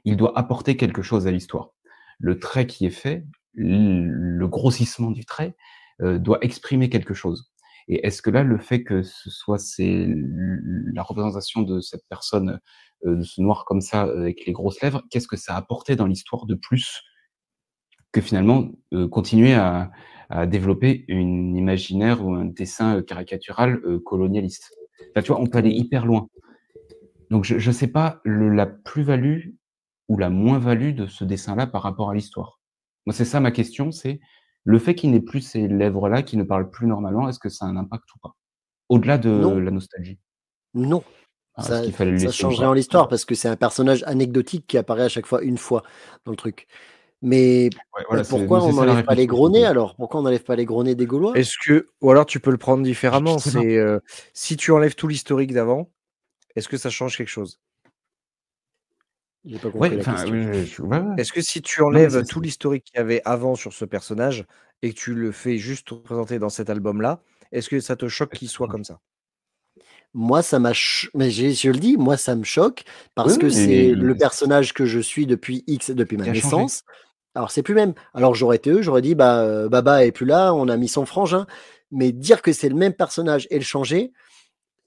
il doit apporter quelque chose à l'histoire. Le trait qui est fait, le grossissement du trait, doit exprimer quelque chose. Et est-ce que là, le fait que ce soit la représentation de cette personne, de ce noir comme ça, avec les grosses lèvres, qu'est-ce que ça a apporté dans l'histoire de plus que finalement, continuer à développer une imaginaire ou un dessin caricatural colonialiste? Enfin, tu vois, on peut aller hyper loin. Donc je sais pas la plus-value ou la moins-value de ce dessin-là par rapport à l'histoire. Moi, c'est ça ma question, c'est le fait qu'il n'ait plus ces lèvres-là, qu'il ne parle plus normalement, est-ce que ça a un impact ou pas? Au-delà de Non. la nostalgie. Non. Est-ce qu'il fallait le Ça laisser ou change pas? rien en l'histoire parce que c'est un personnage anecdotique qui apparaît à chaque fois une fois dans le truc. Mais Ouais, voilà, pourquoi on c'est ça la n'enlève pas les réflexion gros que je nez me pose. alors? Pourquoi on n'enlève pas les gros nez des Gaulois? Ou alors tu peux le prendre Je différemment, sais pas. c'est si tu enlèves tout l'historique d'avant, est-ce que ça change quelque chose? J'ai pas compris Ouais, la enfin, question. ouais. Est-ce que si tu Non, mais enlèves c'est tout l'historique qu'il y avait avant sur ce personnage et que tu le fais juste représenter dans cet album-là, est-ce que ça te choque qu'il soit comme ça? Moi, ça m'a mais je le dis, moi, ça me choque parce oui, que c'est le mais personnage que je suis depuis ma il a changé. naissance. Alors, c'est plus même. Alors, j'aurais été eux, j'aurais dit, Baba est plus là, on a mis son frangin. Mais dire que c'est le même personnage et le changer,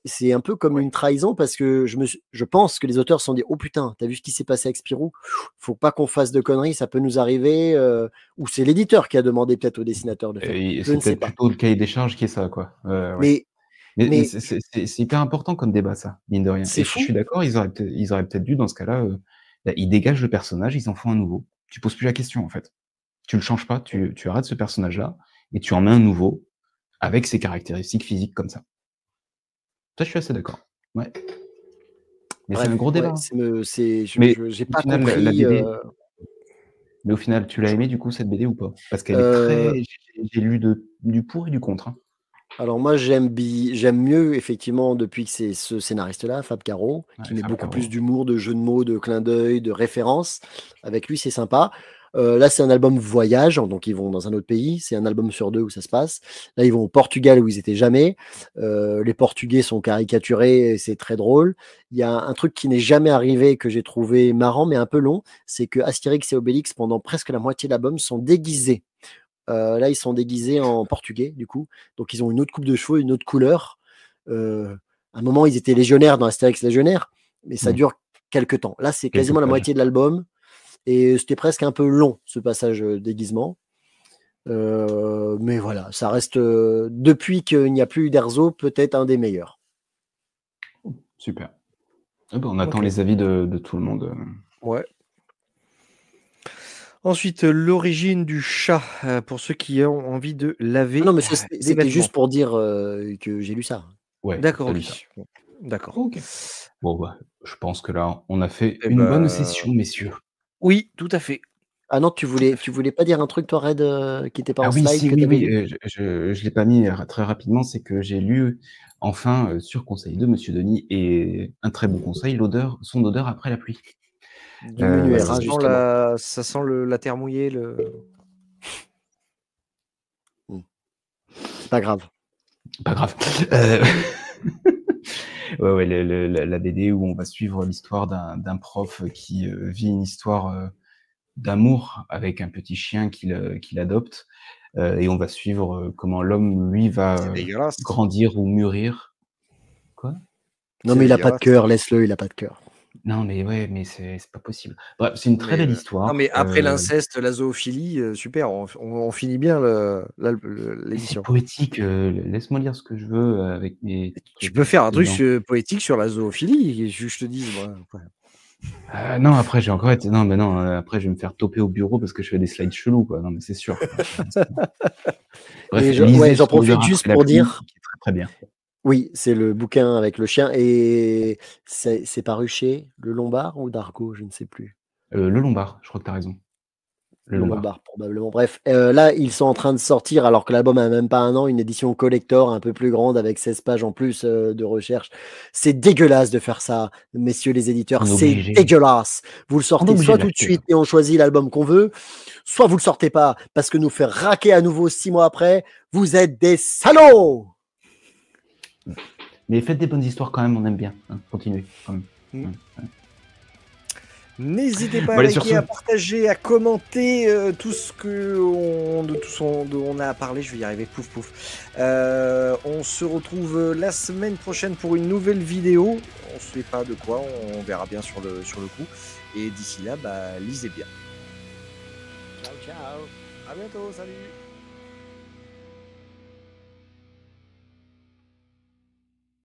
c'est un peu comme une trahison parce que je pense que les auteurs se sont dit: «Oh putain, t'as vu ce qui s'est passé avec Spirou? Faut pas qu'on fasse de conneries, ça peut nous arriver», ou c'est l'éditeur qui a demandé peut-être au dessinateur de faire. Et Je c'est ne sais peut-être pas. plutôt le cahier des charges qui est ça, quoi. Ouais. Mais Mais mais c'est hyper important comme débat ça, mine de rien. c'est Et je fou. suis d'accord, ils auraient peut-être dû dans ce cas-là, bah, ils dégagent le personnage, ils en font un nouveau. Tu poses plus la question, en fait. Tu le changes pas, tu arrêtes ce personnage-là et tu en mets un nouveau avec ses caractéristiques physiques comme ça. Ça, je suis assez d'accord. Ouais. Mais c'est un Bref, gros ouais, débat, hein. je Mais j'ai au pas final, la compris, BD mais au final, tu l'as aimée du coup cette BD ou pas? Parce qu'elle est heu très j'ai lu du pour et du contre, hein. Alors moi j'aime mieux effectivement depuis que c'est ce scénariste-là, Fab Caro, qui Ouais, met Fab beaucoup plus Caro. d'humour, de jeux de mots, de clins d'œil, de références. Avec lui, c'est sympa. Là, c'est un album voyage, donc ils vont dans un autre pays. C'est un album sur 2 où ça se passe. Là, ils vont au Portugal où ils étaient jamais. Les Portugais sont caricaturés et c'est très drôle. Il y a un truc qui n'est jamais arrivé que j'ai trouvé marrant mais un peu long, c'est que Astérix et Obélix pendant presque la moitié de l'album sont déguisés. Là, ils sont déguisés en portugais, du coup. Donc, ils ont une autre coupe de cheveux, une autre couleur. À un moment, ils étaient légionnaires dans Astérix Légionnaire, mais ça Mmh. dure quelques temps. Là, c'est Quelques quasiment la pages. moitié de l'album et c'était presque un peu long, ce passage déguisement. Mais voilà, ça reste, depuis qu'il n'y a plus d'Erzo, peut-être un des meilleurs. Super. Ah bah, on attend OK. les avis de tout le monde. Ouais. Ensuite, l'origine du chat, pour ceux qui ont envie de Ah laver non, mais des c'était vêtements. juste pour dire que j'ai lu ça. Ouais, D'accord, tu OK. lu ça. Bon, d'accord. OK. Bon, bah, je pense que là, on a fait Et une bonne bah, session, messieurs. oui, tout à fait, Ah non, tout à tu fait. voulais pas dire un truc, toi, Red, qui était pas Ah en oui, slide, si, que oui, tu avais oui, lu? je l'ai pas mis très rapidement, c'est que j'ai lu enfin, sur conseil de monsieur Denis et un très bon conseil, Son odeur après la pluie. Du Menuet, Bah, hein, justement. ça sent la terre mouillée, le Mmh. C'est pas grave. Pas grave. Heu, ouais, le la BD où on va suivre l'histoire d'un prof qui, vit une histoire, d'amour avec un petit chien qu'il adopte, et on va suivre, comment l'homme, lui, c'est va, dégueulasse, grandir ou mûrir. Quoi? Non, c'est mais il a pas de dégueulasse. cœur, laisse-le, il a pas de cœur. Non, mais ouais, mais c'est pas possible. Bref, c'est une très Mais, belle non, mais histoire, après l'inceste, la zoophilie, super, on finit bien mais c'est l'émission. poétique, laisse-moi lire ce que je veux, avec mes Tu trucs peux faire un truc dedans. poétique sur la zoophilie, je te dise, moi. Ouais. Non, après j'ai encore été non, mais non, après je vais me faire toper au bureau parce que je fais des slides chelous, quoi. Non, mais c'est sûr, quoi. Bref, Et lisez j'en Son odeur profite juste après la pour pluie, dire, qui est très, très bien. oui, c'est le bouquin avec le chien et c'est paru chez Le Lombard ou Dargaud, je ne sais plus. Le Lombard, je crois que tu as raison. Le Le Lombard. Lombard, probablement. Bref, là, ils sont en train de sortir, alors que l'album a même pas un an, une édition collector un peu plus grande avec 16 pages en plus de recherche. C'est dégueulasse de faire ça, messieurs les éditeurs. On est C'est obligé. dégueulasse. Vous le On est sortez obligé soit de tout de l'acheter, suite là. et on choisit l'album qu'on veut, soit vous le sortez pas parce que nous faire raquer à nouveau 6 mois après, vous êtes des salauds! Mais faites des bonnes histoires quand même, on aime bien, hein. Continuez, quand même. Mm. Ouais. N'hésitez pas Bon à allez, sur liker, ce. à partager, à commenter tout ce que dont on a parlé. Je vais y arriver, pouf pouf. On se retrouve la semaine prochaine pour une nouvelle vidéo. On ne sait pas de quoi, on verra bien sur le coup. Et d'ici là, bah, lisez bien. Ciao, ciao. À bientôt, salut.